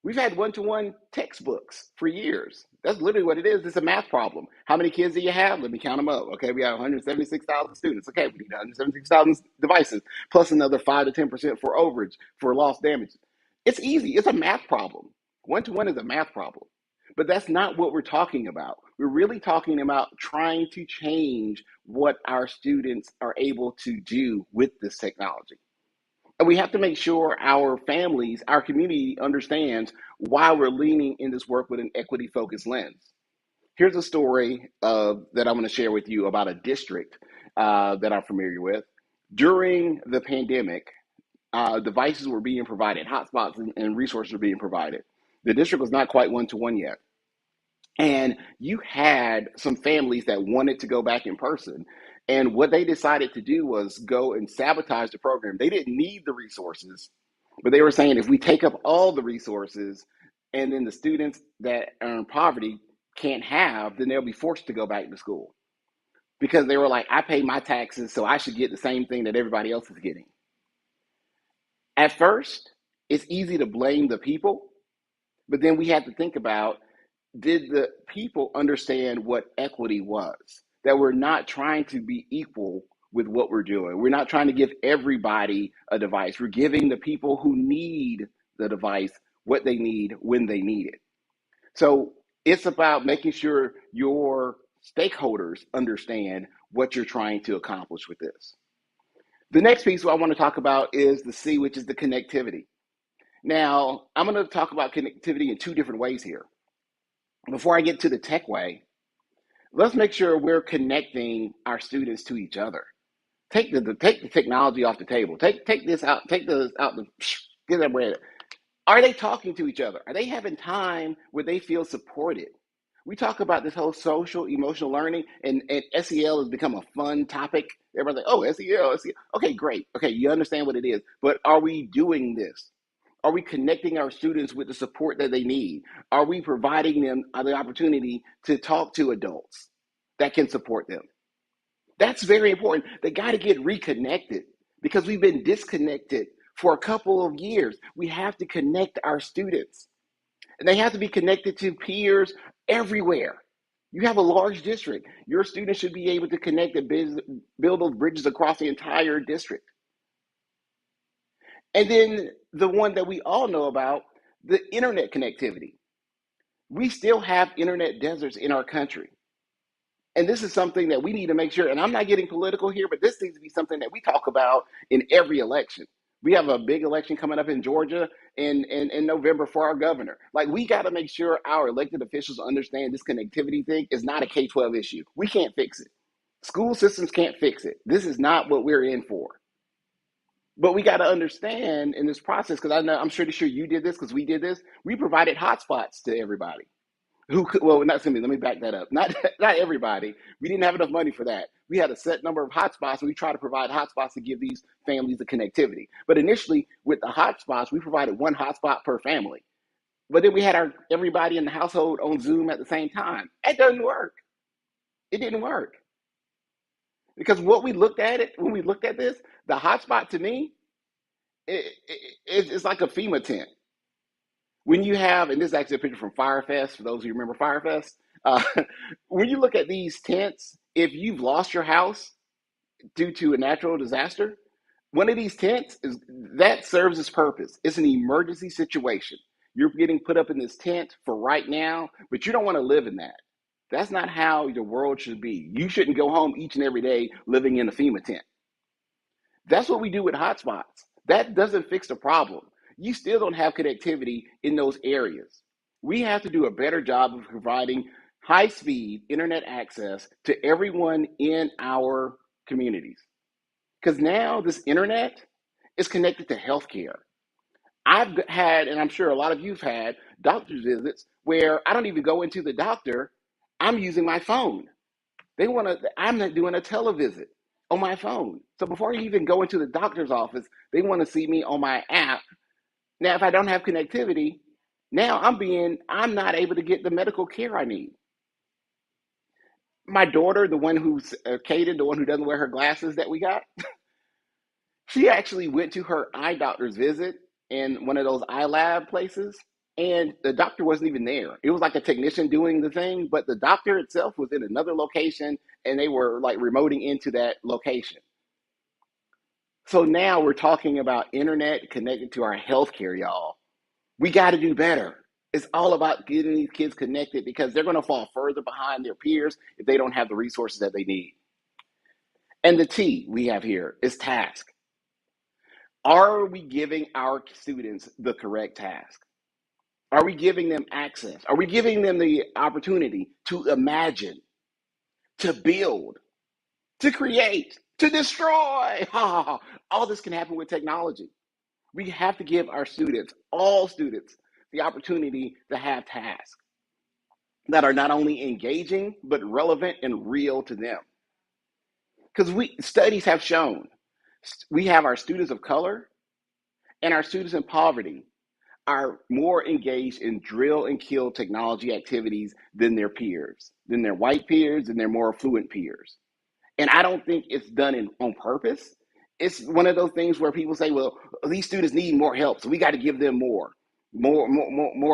E: We've had one-to-one textbooks for years. That's literally what it is. It's a math problem. How many kids do you have? Let me count them up. Okay, we have 176,000 students. Okay, we need 176,000 devices, plus another 5 to 10% for overage, for lost damage. It's easy. It's a math problem. One-to-one is a math problem. But that's not what we're talking about. We're really talking about trying to change what our students are able to do with this technology. And we have to make sure our families, our community understands why we're leaning in this work with an equity-focused lens. Here's a story that I'm going to share with you about a district that I'm familiar with. During the pandemic, devices were being provided, hotspots and resources were being provided. The district was not quite one-to-one yet. And you had some families that wanted to go back in person. And what they decided to do was go and sabotage the program. They didn't need the resources, but they were saying if we take up all the resources and then the students that are in poverty can't have, then they'll be forced to go back to school. Because they were like, I pay my taxes, so I should get the same thing that everybody else is getting. At first, it's easy to blame the people, but then we have to think about, did the people understand what equity was? That we're not trying to be equal with what we're doing. We're not trying to give everybody a device. We're giving the people who need the device what they need when they need it. So it's about making sure your stakeholders understand what you're trying to accomplish with this. The next piece I want to talk about is the C, which is the connectivity. Now, I'm going to talk about connectivity in two different ways here. Before I get to the tech way, let's make sure we're connecting our students to each other. Take the technology off the table. Take this out. Take this out. Get that rid. Are they talking to each other? Are they having time where they feel supported? We talk about this whole social emotional learning, and SEL has become a fun topic. Everybody's like, oh, SEL. Okay, great. Okay, you understand what it is. But are we doing this? Are we connecting our students with the support that they need? Are we providing them the opportunity to talk to adults that can support them? That's very important. They got to get reconnected because we've been disconnected for a couple of years. We have to connect our students. And they have to be connected to peers everywhere. You have a large district. Your students should be able to connect and build those bridges across the entire district. And then the one that we all know about, the internet connectivity. We still have internet deserts in our country. And this is something that we need to make sure, and I'm not getting political here, but this needs to be something that we talk about in every election. We have a big election coming up in Georgia in November for our governor. Like, we got to make sure our elected officials understand this connectivity thing is not a K-12 issue. We can't fix it. School systems can't fix it. This is not what we're in for. But we got to understand in this process, because I'm pretty sure you did this, because we did this. We provided hotspots to everybody. Let me back that up. Not everybody. We didn't have enough money for that. We had a set number of hotspots, and we tried to provide hotspots to give these families the connectivity. But initially, with the hotspots, we provided one hotspot per family. But then we had everybody in the household on Zoom at the same time. It doesn't work. It didn't work. Because when we looked at this, the hotspot to me, it's like a FEMA tent. When you have, and this is actually a picture from Firefest, for those of you who remember Firefest, when you look at these tents, if you've lost your house due to a natural disaster, one of these tents that serves its purpose. It's an emergency situation. You're getting put up in this tent for right now, but you don't want to live in that. That's not how your world should be. You shouldn't go home each and every day living in a FEMA tent. That's what we do with hotspots. That doesn't fix the problem. You still don't have connectivity in those areas. We have to do a better job of providing high-speed internet access to everyone in our communities. Because now this internet is connected to healthcare. I've had, and I'm sure a lot of you've had, doctor's visits where I don't even go into the doctor. I'm using my phone. I'm not doing a televisit on my phone. So before you even go into the doctor's office, they want to see me on my app Now, if I don't have connectivity, now I'm not able to get the medical care I need. My daughter, the one who's Kaden, the one who doesn't wear her glasses that we got, she actually went to her eye doctor's visit in one of those eye lab places, and the doctor wasn't even there. It was like a technician doing the thing, but the doctor itself was in another location, and they were like remoting into that location. So now we're talking about internet connected to our healthcare, y'all. We got to do better. It's all about getting these kids connected because they're going to fall further behind their peers if they don't have the resources that they need. And the T we have here is task. Are we giving our students the correct task? Are we giving them access? Are we giving them the opportunity to imagine, to build, to create, to destroy? All this can happen with technology. We have to give our students, all students, the opportunity to have tasks that are not only engaging, but relevant and real to them. Because studies have shown we have our students of color and our students in poverty are more engaged in drill and kill technology activities than their peers, than their white peers and their more affluent peers. And I don't think it's done on purpose. It's one of those things where people say, well, these students need more help, so we got to give them more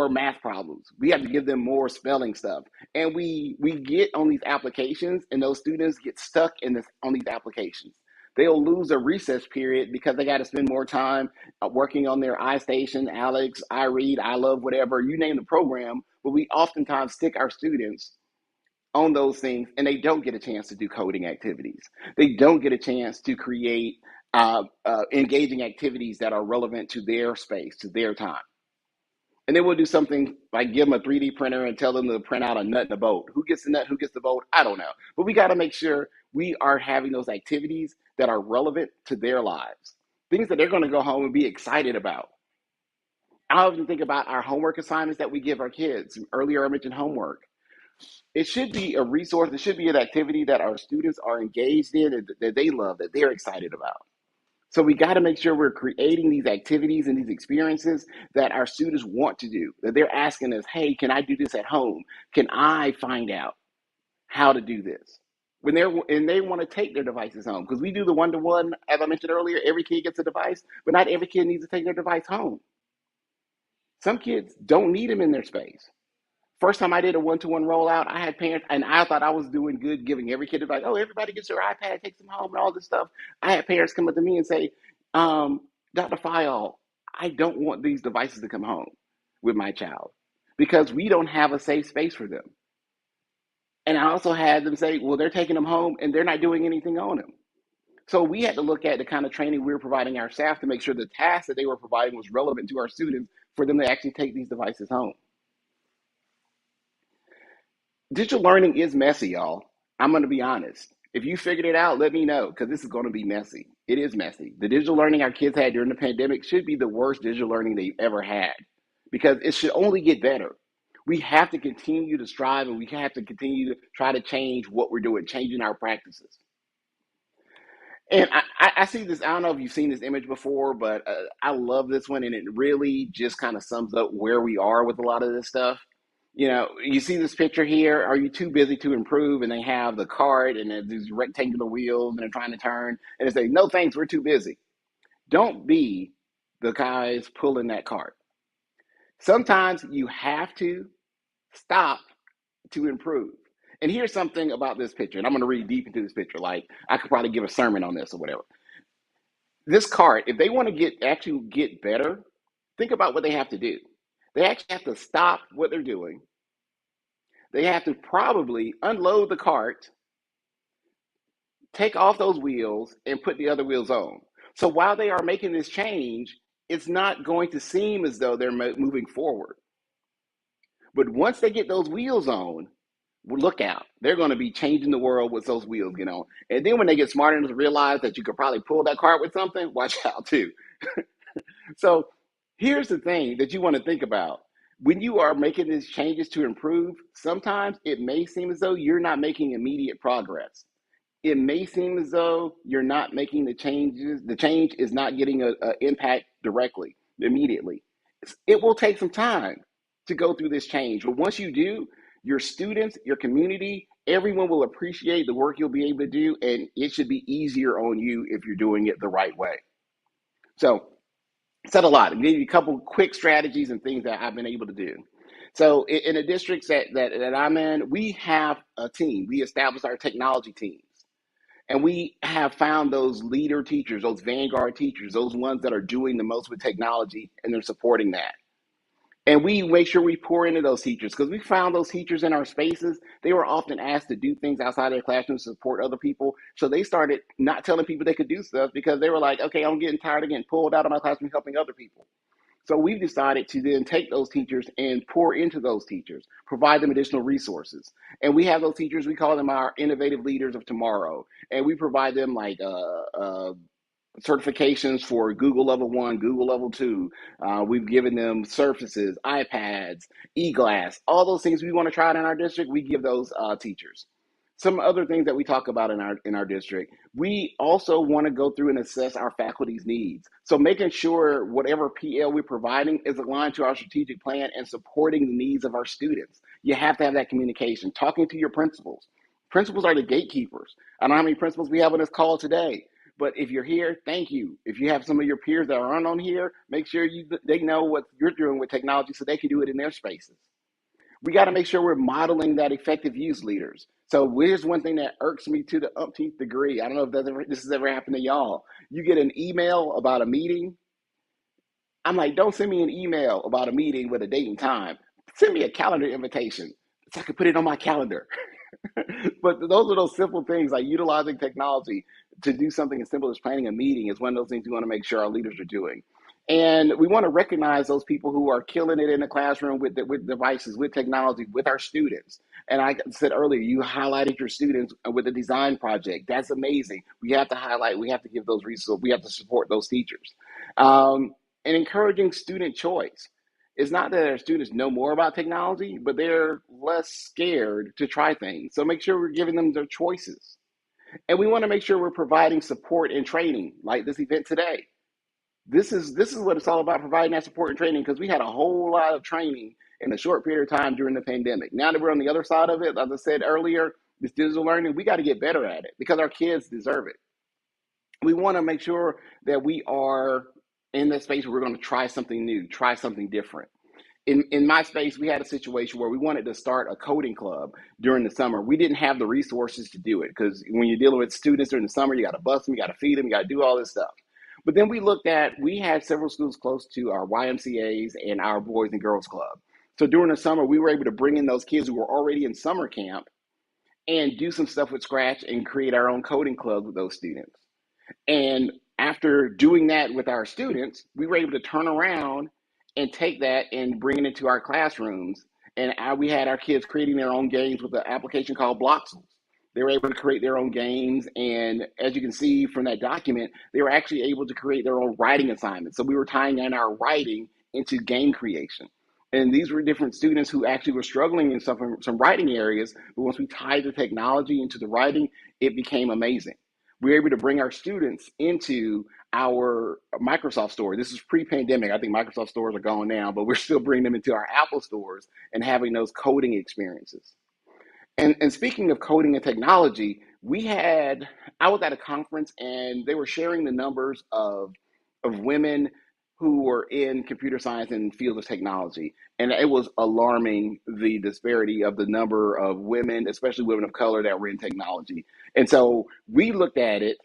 E: math problems. We have to give them more spelling stuff. And we get on these applications, and those students get stuck on these applications. They'll lose a recess period because they got to spend more time working on their iStation, Alex, iRead, iLove, whatever, you name the program. But we oftentimes stick our students on those things, and they don't get a chance to do coding activities. They don't get a chance to create engaging activities that are relevant to their space, to their time. And then we'll do something like give them a 3D printer and tell them to print out a nut in a boat. Who gets the nut? Who gets the boat? I don't know. But we got to make sure we are having those activities that are relevant to their lives, things that they're going to go home and be excited about. I often think about our homework assignments that we give our kids. Earlier, I mentioned homework. It should be a resource. It should be an activity that our students are engaged in and that they love, that they're excited about. So we got to make sure we're creating these activities and these experiences that our students want to do, that they're asking us, hey, can I do this at home? Can I find out how to do this? And they want to take their devices home, because we do the one-to-one, as I mentioned earlier, every kid gets a device, but not every kid needs to take their device home. Some kids don't need them in their space. First time I did a one-to-one rollout, I had parents, and I thought I was doing good giving every kid advice. Oh, everybody gets their iPad, takes them home, and all this stuff. I had parents come up to me and say, Dr. Phyall, I don't want these devices to come home with my child because we don't have a safe space for them. And I also had them say, well, they're taking them home and they're not doing anything on them. So we had to look at the kind of training we were providing our staff to make sure the task that they were providing was relevant to our students for them to actually take these devices home. Digital learning is messy, y'all. I'm going to be honest. If you figured it out, let me know, because this is going to be messy. It is messy. The digital learning our kids had during the pandemic should be the worst digital learning they've ever had, because it should only get better. We have to continue to strive, and we have to continue to try to change what we're doing, changing our practices. And I see this, I don't know if you've seen this image before, but I love this one, and it really just kind of sums up where we are with a lot of this stuff. You know, you see this picture here, are you too busy to improve? And they have the cart and these rectangular wheels and they're trying to turn, and they say, no thanks, we're too busy. Don't be the guys pulling that cart. Sometimes you have to stop to improve. And here's something about this picture, and I'm going to read deep into this picture. Like, I could probably give a sermon on this or whatever. This cart, if they want to actually get better, think about what they have to do. They actually have to stop what they're doing. They have to probably unload the cart, take off those wheels, and put the other wheels on. So while they are making this change, it's not going to seem as though they're moving forward. But once they get those wheels on, look out. They're going to be changing the world with those wheels get on. And then when they get smart enough to realize that you could probably pull that cart with something, watch out too. So here's the thing that you want to think about. When you are making these changes to improve, sometimes it may seem as though you're not making immediate progress. It may seem as though you're not making the changes. The change is not getting an impact directly, immediately. It will take some time to go through this change, but once you do, your students, your community, everyone will appreciate the work you'll be able to do, and it should be easier on you if you're doing it the right way. So, said a lot. I'll give you a couple quick strategies and things that I've been able to do. So, in the districts that I'm in, we have a team. We established our technology teams. And we have found those leader teachers, those vanguard teachers, those ones that are doing the most with technology, and they're supporting that. And we make sure we pour into those teachers, because we found those teachers in our spaces, they were often asked to do things outside their classroom to support other people. So they started not telling people they could do stuff because they were like, okay, I'm getting tired of getting pulled out of my classroom helping other people. So we've decided to then take those teachers and pour into those teachers, provide them additional resources. And we have those teachers, we call them our innovative leaders of tomorrow. And we provide them like certifications for Google Level 1, Google Level 2. We've given them Surfaces, iPads, eGlass, all those things we want to try out in our district, we give those teachers. Some other things that we talk about in our district, we also want to go through and assess our faculty's needs. So making sure whatever PL we're providing is aligned to our strategic plan and supporting the needs of our students. You have to have that communication, talking to your principals. Principals are the gatekeepers. I don't know how many principals we have on this call today, but if you're here, thank you. If you have some of your peers that aren't on here, make sure they know what you're doing with technology so they can do it in their spaces. We got to make sure we're modeling that effective use leaders. So here's one thing that irks me to the umpteenth degree. I don't know if this has ever happened to y'all. You get an email about a meeting. I'm like, don't send me an email about a meeting with a date and time. Send me a calendar invitation so I can put it on my calendar. But those are those simple things, like utilizing technology to do something as simple as planning a meeting is one of those things we want to make sure our leaders are doing. And we want to recognize those people who are killing it in the classroom with devices, with technology, with our students. And I said earlier, you highlighted your students with a design project. That's amazing. We have to highlight, we have to give those resources, we have to support those teachers. And encouraging student choice. It's not that our students know more about technology, but they're less scared to try things. So make sure we're giving them their choices. And we want to make sure we're providing support and training, like this event today. This is what it's all about, providing that support and training, because we had a whole lot of training in a short period of time during the pandemic. Now that we're on the other side of it, as I said earlier, this digital learning, we got to get better at it because our kids deserve it. We want to make sure that we are in that space where we're going to try something new, try something different. In my space, we had a situation where we wanted to start a coding club during the summer. We didn't have the resources to do it because when you're dealing with students during the summer, you got to bus them, you got to feed them, you got to do all this stuff. But then we had several schools close to our YMCAs and our Boys and Girls Club. So during the summer, we were able to bring in those kids who were already in summer camp and do some stuff with Scratch and create our own coding club with those students. And after doing that with our students, we were able to turn around and take that and bring it into our classrooms. And we had our kids creating their own games with an application called Bloxels. They were able to create their own games. And as you can see from that document, they were actually able to create their own writing assignments. So we were tying in our writing into game creation. And these were different students who actually were struggling in some writing areas. But once we tied the technology into the writing, it became amazing. We were able to bring our students into our Microsoft store. This is pre-pandemic. I think Microsoft stores are gone now, but we're still bringing them into our Apple stores and having those coding experiences. And speaking of coding and technology, I was at a conference and they were sharing the numbers of women who were in computer science and fields of technology. And it was alarming, the disparity of the number of women, especially women of color, that were in technology. And so we looked at it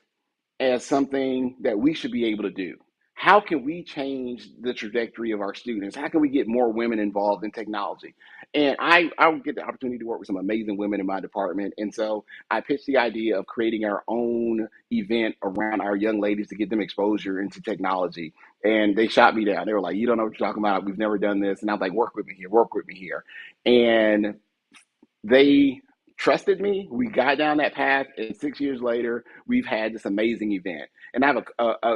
E: as something that we should be able to do. How can we change the trajectory of our students? How can we get more women involved in technology? And I get the opportunity to work with some amazing women in my department. And so I pitched the idea of creating our own event around our young ladies to get them exposure into technology. And they shot me down. They were like, you don't know what you're talking about. We've never done this. And I was like, work with me here. And they trusted me. We got down that path, and 6 years later, we've had this amazing event. And I have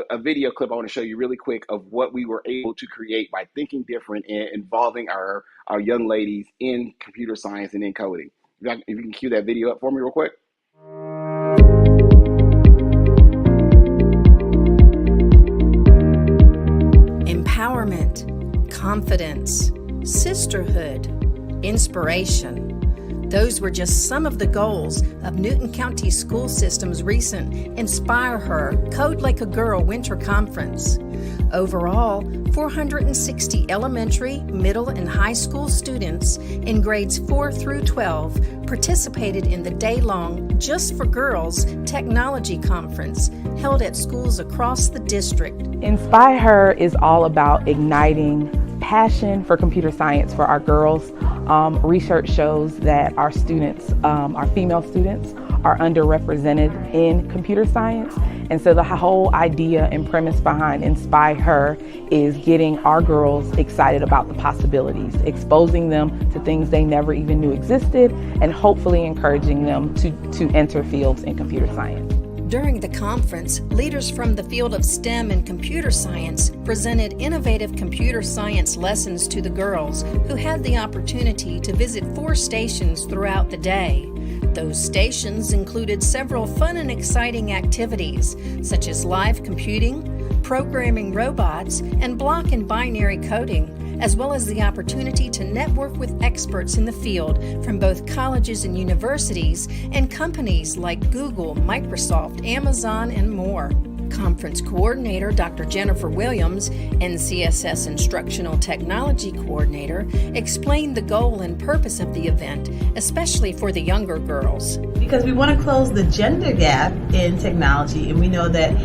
E: a video clip I want to show you really quick of what we were able to create by thinking different and involving our young ladies in computer science and in coding. If you can cue that video up for me real quick.
H: Empowerment, confidence, sisterhood, inspiration. Those were just some of the goals of Newton County School System's recent Inspire Her Code Like a Girl Winter Conference. Overall, 460 elementary, middle, and high school students in grades 4 through 12 participated in the day-long Just for Girls Technology Conference held at schools across the district.
I: Inspire Her is all about igniting passion for computer science for our girls. Research shows that our students, our female students, are underrepresented in computer science. And so the whole idea and premise behind Inspire Her is getting our girls excited about the possibilities, exposing them to things they never even knew existed, and hopefully encouraging them to enter fields in computer science.
H: During the conference, leaders from the field of STEM and computer science presented innovative computer science lessons to the girls, who had the opportunity to visit 4 stations throughout the day. Those stations included several fun and exciting activities, such as live computing, programming robots, and block and binary coding, as well as the opportunity to network with experts in the field from both colleges and universities and companies like Google, Microsoft, Amazon, and more. Conference coordinator Dr. Jennifer Williams, NCSS Instructional Technology Coordinator, explained the goal and purpose of the event, especially for the younger girls.
J: Because we want to close the gender gap in technology, and we know that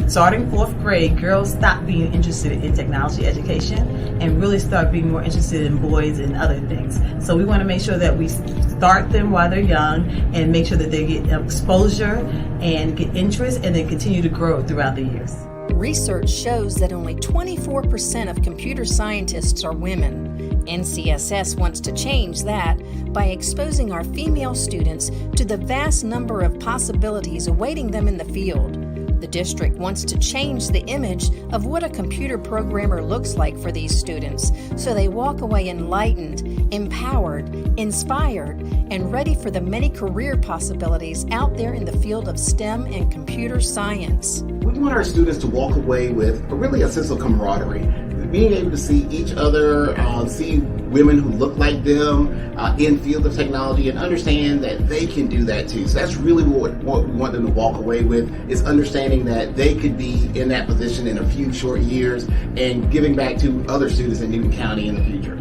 J: starting 4th grade, girls stop being interested in technology education and really start being more interested in boys and other things. So we want to make sure that we start them while they're young and make sure that they get exposure and get interest and then continue to grow throughout the years.
H: Research shows that only 24% of computer scientists are women. NCSS wants to change that by exposing our female students to the vast number of possibilities awaiting them in the field. The district wants to change the image of what a computer programmer looks like for these students, so they walk away enlightened, empowered, inspired, and ready for the many career possibilities out there in the field of STEM and computer science.
K: We want our students to walk away with really a sense of camaraderie, being able to see each other, see women who look like them in field of technology, and understand that they can do that too. So that's really what we want them to walk away with, is understanding that they could be in that position in a few short years and giving back to other students in Newton County in the future.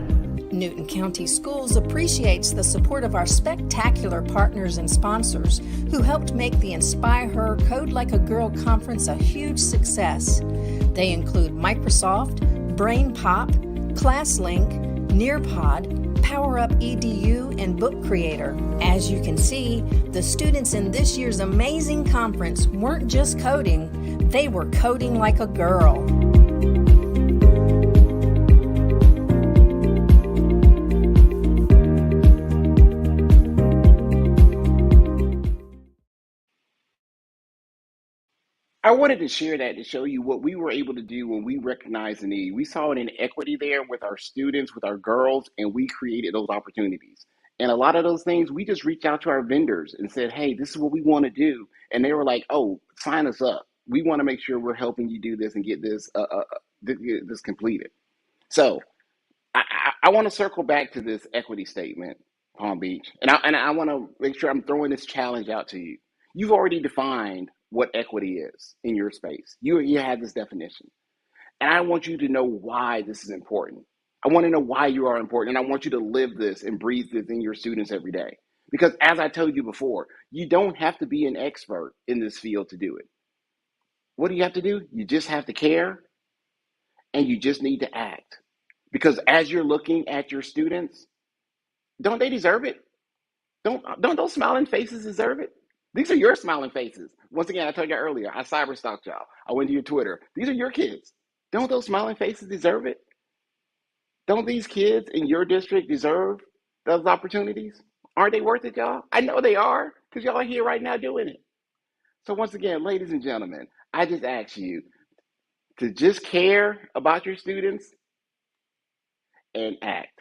H: Newton County Schools appreciates the support of our spectacular partners and sponsors who helped make the Inspire Her Code Like a Girl conference a huge success. They include Microsoft, BrainPop, ClassLink, Nearpod, PowerUp EDU, and Book Creator. As you can see, the students in this year's amazing conference weren't just coding, they were coding like a girl.
E: I wanted to share that to show you what we were able to do when we recognized the need. We saw an inequity there with our students, with our girls, and we created those opportunities. And a lot of those things, we just reached out to our vendors and said, hey, this is what we want to do. And they were like, oh, sign us up. We want to make sure we're helping you do this and get this completed. So I want to circle back to this equity statement, Palm Beach. And I want to make sure I'm throwing this challenge out to you. You've already defined what equity is in your space. You have this definition. And I want you to know why this is important. I want to know why you are important. And I want you to live this and breathe this in your students every day. Because as I told you before, you don't have to be an expert in this field to do it. What do you have to do? You just have to care, and you just need to act. Because as you're looking at your students, don't they deserve it? Don't those smiling faces deserve it? These are your smiling faces. Once again, I told you earlier, I cyber stalked y'all. I went to your Twitter. These are your kids. Don't those smiling faces deserve it? Don't these kids in your district deserve those opportunities? Aren't they worth it, y'all? I know they are, because y'all are here right now doing it. So once again, ladies and gentlemen, I just ask you to just care about your students and act.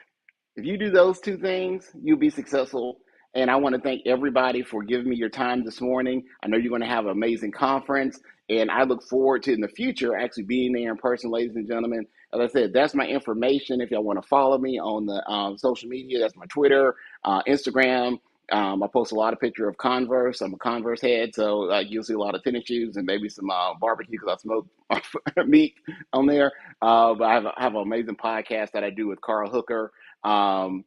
E: If you do those two things, you'll be successful. And I want to thank everybody for giving me your time this morning. I know you're going to have an amazing conference, and I look forward to in the future actually being there in person, ladies and gentlemen. As I said, that's my information. If y'all want to follow me on the social media, that's my Twitter, Instagram. I post a lot of pictures of Converse. I'm a Converse head, so you'll see a lot of tennis shoes and maybe some barbecue because I smoke meat on there. But I have an amazing podcast that I do with Carl Hooker called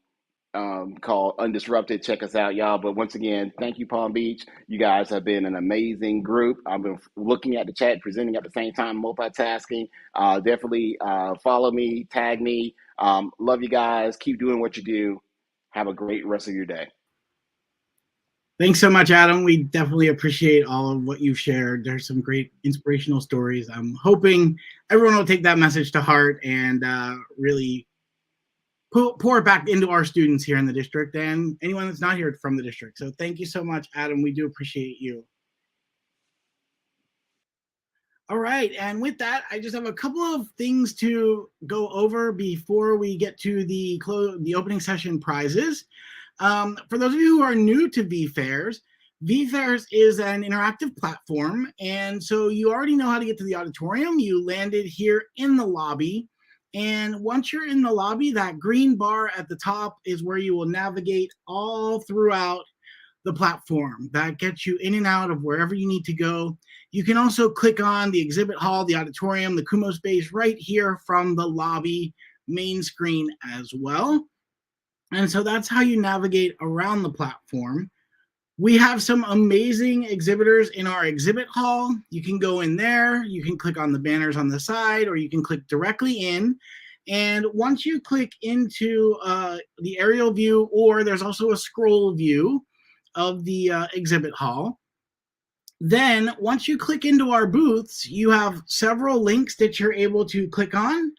E: Undisrupted. Check us out, y'all. But once again, thank you, Palm Beach. You guys have been an amazing group. I've been looking at the chat, presenting at the same time, multitasking. Definitely follow me, tag me. Love you guys. Keep doing what you do. Have a great rest of your day.
A: Thanks so much, Adam. We definitely appreciate all of what you've shared. There's some great inspirational stories. I'm hoping everyone will take that message to heart and really pour it back into our students here in the district and anyone that's not here from the district. So thank you so much, Adam. We do appreciate you. All right, and with that, I just have a couple of things to go over before we get to the opening session prizes. For those of you who are new to VFairs, VFairs is an interactive platform, and so you already know how to get to the auditorium. You landed here in the lobby, and once you're in the lobby, that green bar at the top is where you will navigate all throughout the platform. That gets you in and out of wherever you need to go. You can also click on the exhibit hall, the auditorium, the Kumo space right here from the lobby main screen as well. And so that's how you navigate around the platform. We have some amazing exhibitors in our exhibit hall. You can go in there, you can click on the banners on the side, or you can click directly in. And once you click into the aerial view, or there's also a scroll view of the exhibit hall, then once you click into our booths, you have several links that you're able to click on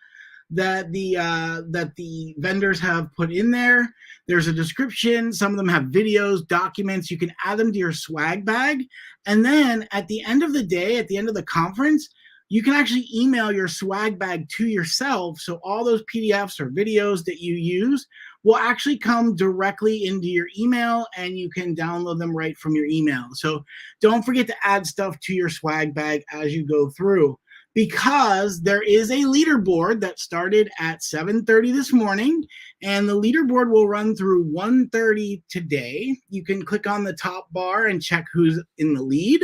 A: that the vendors have put in there. There's a description. Some of them have videos, documents. You can add them to your swag bag. And then at the end of the day, at the end of the conference, you can actually email your swag bag to yourself. So all those PDFs or videos that you use will actually come directly into your email, and you can download them right from your email. So don't forget to add stuff to your swag bag as you go through, because there is a leaderboard that started at 7:30 this morning, and the leaderboard will run through 1:30 today. You can click on the top bar and check who's in the lead.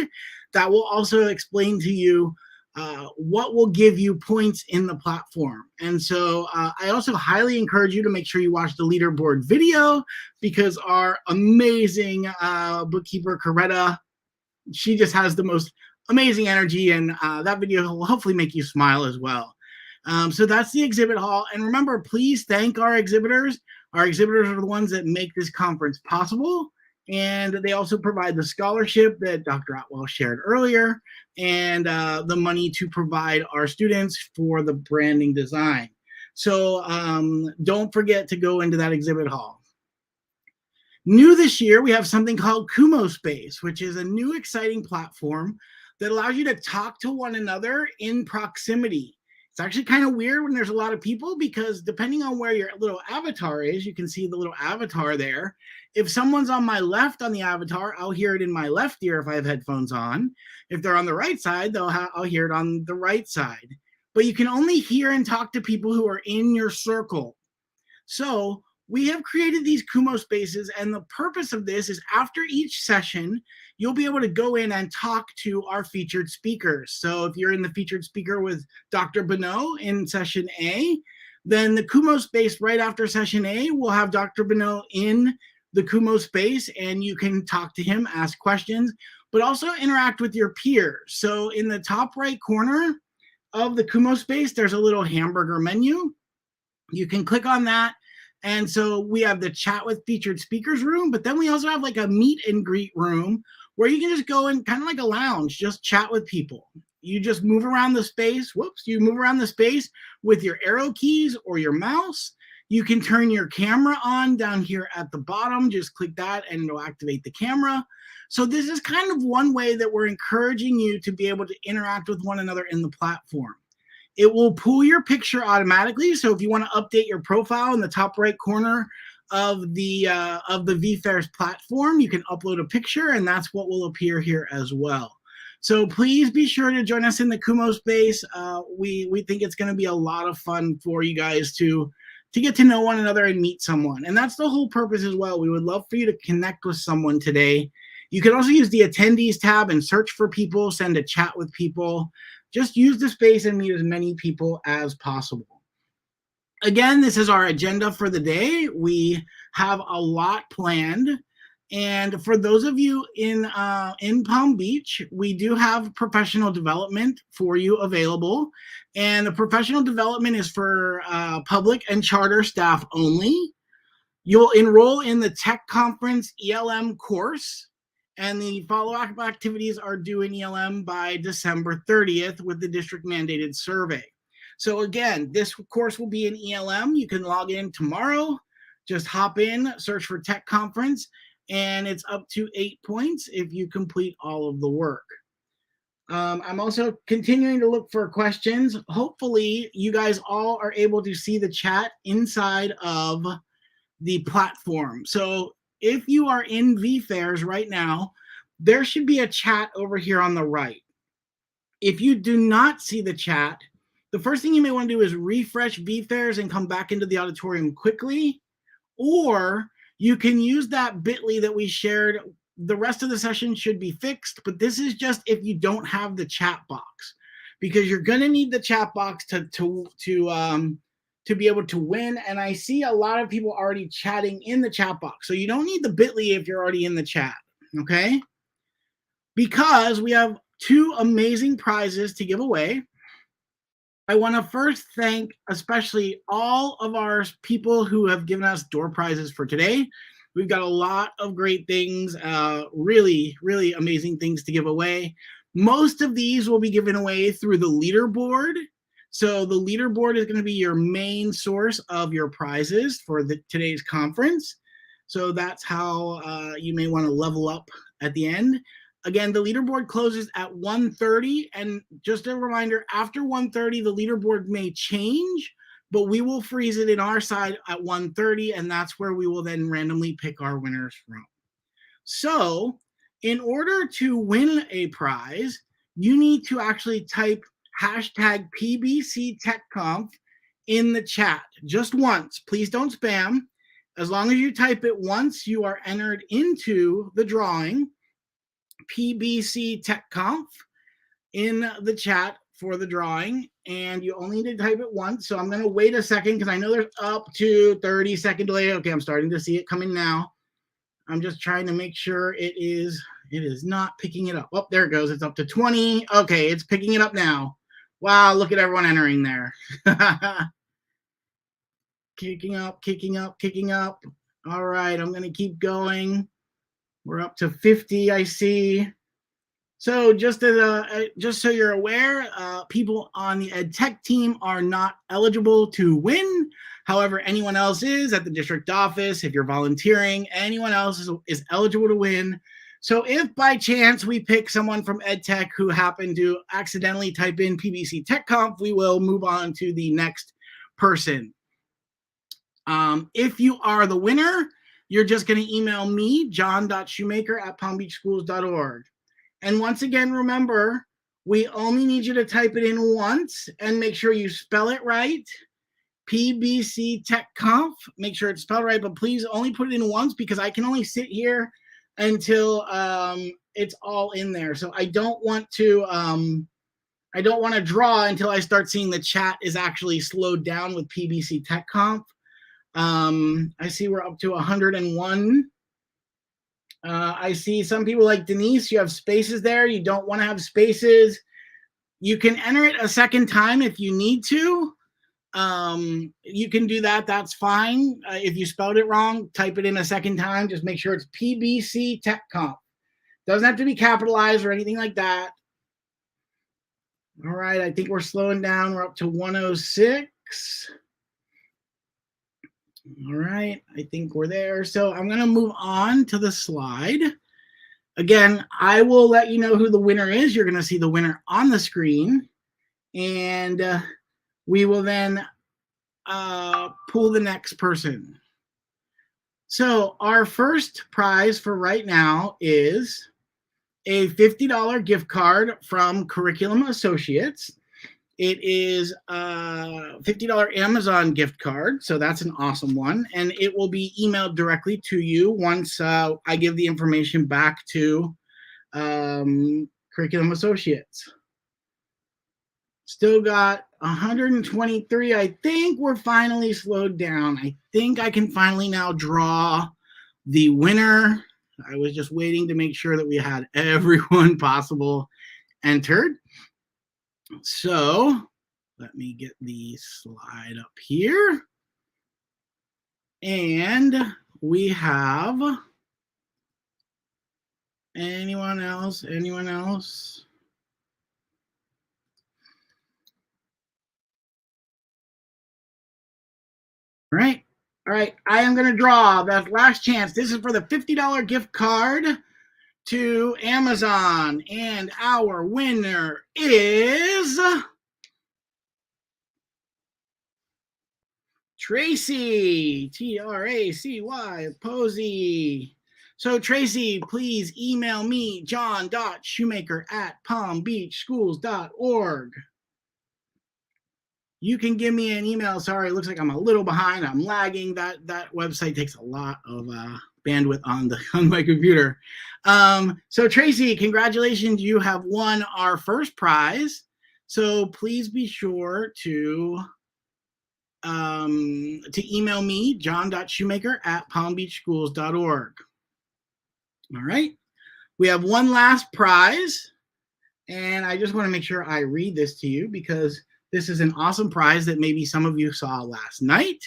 A: That will also explain to you what will give you points in the platform. And so I also highly encourage you to make sure you watch the leaderboard video, because our amazing bookkeeper, Coretta, she just has the most amazing energy, and that video will hopefully make you smile as well. So that's the exhibit hall. And remember, please thank our exhibitors. Our exhibitors are the ones that make this conference possible. And they also provide the scholarship that Dr. Atwell shared earlier, and the money to provide our students for the branding design. So don't forget to go into that exhibit hall. New this year, we have something called Kumo Space, which is a new exciting platform that allows you to talk to one another in proximity. It's actually kind of weird when there's a lot of people, because depending on where your little avatar is, you can see the little avatar there. If someone's on my left on the avatar, I'll hear it in my left ear if I have headphones on. If they're on the right side, I'll hear it on the right side. But you can only hear and talk to people who are in your circle. So we have created these Kumo spaces, and the purpose of this is after each session, you'll be able to go in and talk to our featured speakers. So if you're in the featured speaker with Dr. Bonneau in session A, then the Kumo space right after session A will have Dr. Bonneau in the Kumo space, and you can talk to him, ask questions, but also interact with your peers. So in the top right corner of the Kumo space, there's a little hamburger menu. You can click on that. And so we have the chat with featured speakers room, but then we also have like a meet and greet room where you can just go in, kind of like a lounge, just chat with people. You just move around the space. You move around the space with your arrow keys or your mouse. You can turn your camera on down here at the bottom. Just click that and it'll activate the camera. So this is kind of one way that we're encouraging you to be able to interact with one another in the platform. It will pull your picture automatically. So if you want to update your profile in the top right corner of the VFairs platform, you can upload a picture, and that's what will appear here as well. So please be sure to join us in the Kumo space. We think it's going to be a lot of fun for you guys to get to know one another and meet someone. And that's the whole purpose as well. We would love for you to connect with someone today. You can also use the attendees tab and search for people, send a chat with people. Just use the space and meet as many people as possible. Again, this is our agenda for the day. We have a lot planned. And for those of you in Palm Beach, we do have professional development for you available. And the professional development is for public and charter staff only. You'll enroll in the Tech Conference ELM course, and the follow-up activities are due in ELM by December 30th with the district mandated survey. So again, this course will be in ELM. You can log in tomorrow, just hop in, search for Tech Conference, and it's up to 8 points if you complete all of the work. I'm also continuing to look for questions. Hopefully, you guys all are able to see the chat inside of the platform. So if you are in VFairs right now, there should be a chat over here on the right. If you do not see the chat, the first thing you may want to do is refresh VFairs and come back into the auditorium quickly, or you can use that bit.ly that we shared. The rest of the session should be fixed, but this is just if you don't have the chat box, because you're going to need the chat box to be able to win. And I see a lot of people already chatting in the chat box. So you don't need the bit.ly if you're already in the chat, okay? Because we have 2 amazing prizes to give away. I want to first thank especially all of our people who have given us door prizes for today. We've got a lot of great things, really, really amazing things to give away. Most of these will be given away through the leaderboard. So the leaderboard is going to be your main source of your prizes for today's conference. So that's how you may want to level up at the end. Again, the leaderboard closes at 1:30, and just a reminder, after 1:30, the leaderboard may change, but we will freeze it in our side at 1:30, and that's where we will then randomly pick our winners from. So in order to win a prize, you need to actually type hashtag PBCTechConf in the chat just once. Please don't spam. As long as you type it once, you are entered into the drawing. PBC TechConf in the chat for the drawing, and you only need to type it once. So I'm going to wait a second because I know there's up to 30-second delay. Okay, I'm starting to see it coming now. I'm just trying to make sure it is not picking it up. Oh, there it goes. It's up to 20. Okay, it's picking it up now. Wow, look at everyone entering there. Kicking up, kicking up, kicking up. All right, I'm going to keep going. We're up to 50, I see. So just so you're aware, people on the Ed Tech team are not eligible to win. However, anyone else is at the district office. If you're volunteering, anyone else is eligible to win. So if by chance we pick someone from Ed Tech who happened to accidentally type in PBC TechConf, we will move on to the next person. If you are the winner, you're just going to email me, john.shoemaker@palmbeachschools.org. And once again, remember, we only need you to type it in once and make sure you spell it right. PBC TechConf. Make sure it's spelled right, but please only put it in once because I can only sit here until it's all in there. So I don't want to draw until I start seeing the chat is actually slowed down with PBC TechConf. I see we're up to 101. I see some people like Denise, you have spaces there. You don't want to have spaces. You can enter it a second time if you need to. You can do that. That's fine. If you spelled it wrong, type it in a second time. Just make sure it's PBC TechConf. Doesn't have to be capitalized or anything like that. All right, I think we're slowing down. We're up to 106. All right, I think we're there. So I'm going to move on to the slide. Again, I will let you know who the winner is. You're going to see the winner on the screen. And we will then pull the next person. So our first prize for right now is a $50 gift card from Curriculum Associates. It is a $50 Amazon gift card, so that's an awesome one. And it will be emailed directly to you once I give the information back to Curriculum Associates. Still got 123. I think we're finally slowed down. I think I can finally now draw the winner. I was just waiting to make sure that we had everyone possible entered. So let me get the slide up here. And we have anyone else? Anyone else? All right. All right. I am going to draw that last chance. This is for the $50 gift card to Amazon. And our winner is Tracy, T-R-A-C-Y, Posey. So Tracy, please email me, john.shoemaker@palmbeachschools.org. You can give me an email. Sorry, it looks like I'm a little behind. I'm lagging. That website takes a lot of bandwidth on my computer. So Tracy, congratulations. You have won our first prize. So please be sure to email me, john.shoemaker@palmbeachschools.org. All right. We have one last prize. And I just want to make sure I read this to you because this is an awesome prize that maybe some of you saw last night.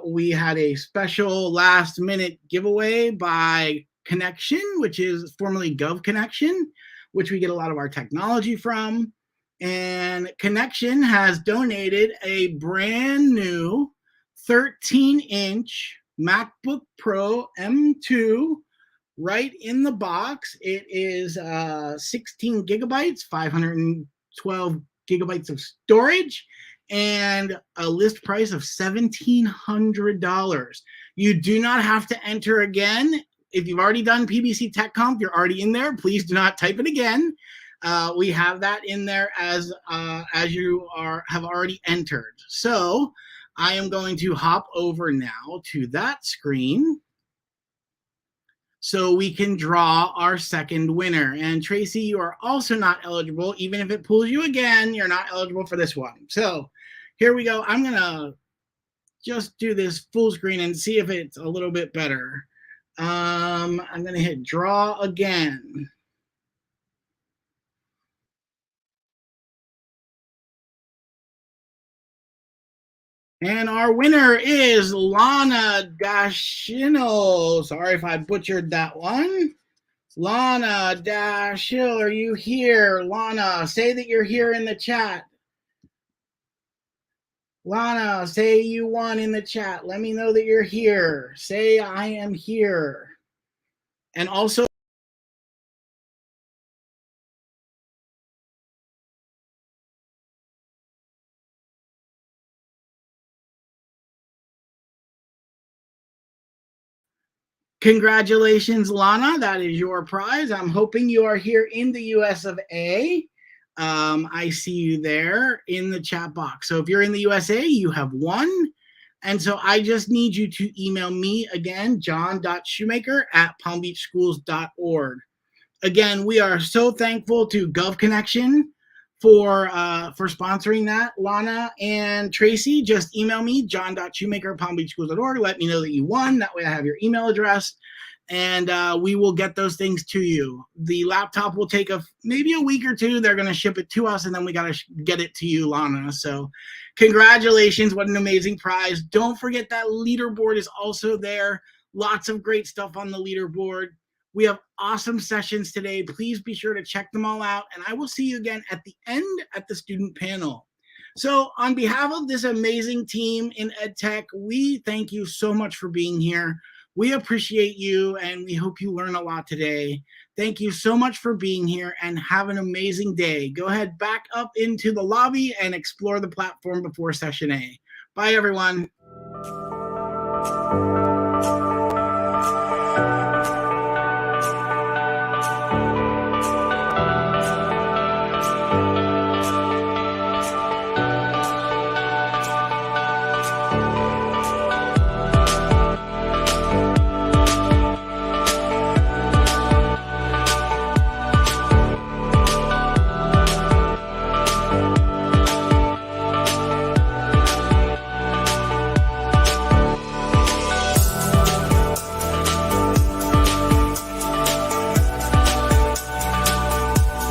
A: We had a special last minute giveaway by Connection, which is formerly Gov Connection, which we get a lot of our technology from. And Connection has donated a brand new 13-inch MacBook Pro M2 right in the box. It is 16 gigabytes, 512 gigabytes of storage, and a list price of $1,700. You do not have to enter again. If you've already done PBC Tech Conf, you're already in there. Please do not type it again. We have that in there as you have already entered. So I am going to hop over now to that screen so we can draw our second winner. And Tracy, you are also not eligible. Even if it pulls you again, you're not eligible for this one. So here we go. I'm going to just do this full screen and see if it's a little bit better. I'm going to hit draw again. And our winner is Lana Dashil. Sorry if I butchered that one. Lana Dashil, are you here? Lana, say that you're here in the chat. Lana, say you won in the chat. Let me know that you're here. Say I am here. And also, congratulations, Lana. That is your prize. I'm hoping you are here in the US of A. I see you there in the chat box. So if you're in the USA, you have won. And so I just need you to email me again, john.shoemaker@palmbeachschools.org. Again, we are so thankful to Gov Connection for sponsoring that. Lana and Tracy, just email me, john.shoemaker@palmbeachschools.org. Let me know that you won. That way I have your email address, and we will get those things to you. The laptop will take maybe a week or two. They're going to ship it to us, and then we got to get it to you, Lana. So congratulations. What an amazing prize. Don't forget that leaderboard is also there. Lots of great stuff on the leaderboard. We have awesome sessions today. Please be sure to check them all out. And I will see you again at the end at the student panel. So on behalf of this amazing team in EdTech, we thank you so much for being here. We appreciate you, and we hope you learn a lot today. Thank you so much for being here, and have an amazing day. Go ahead back up into the lobby and explore the platform before session A. Bye, everyone.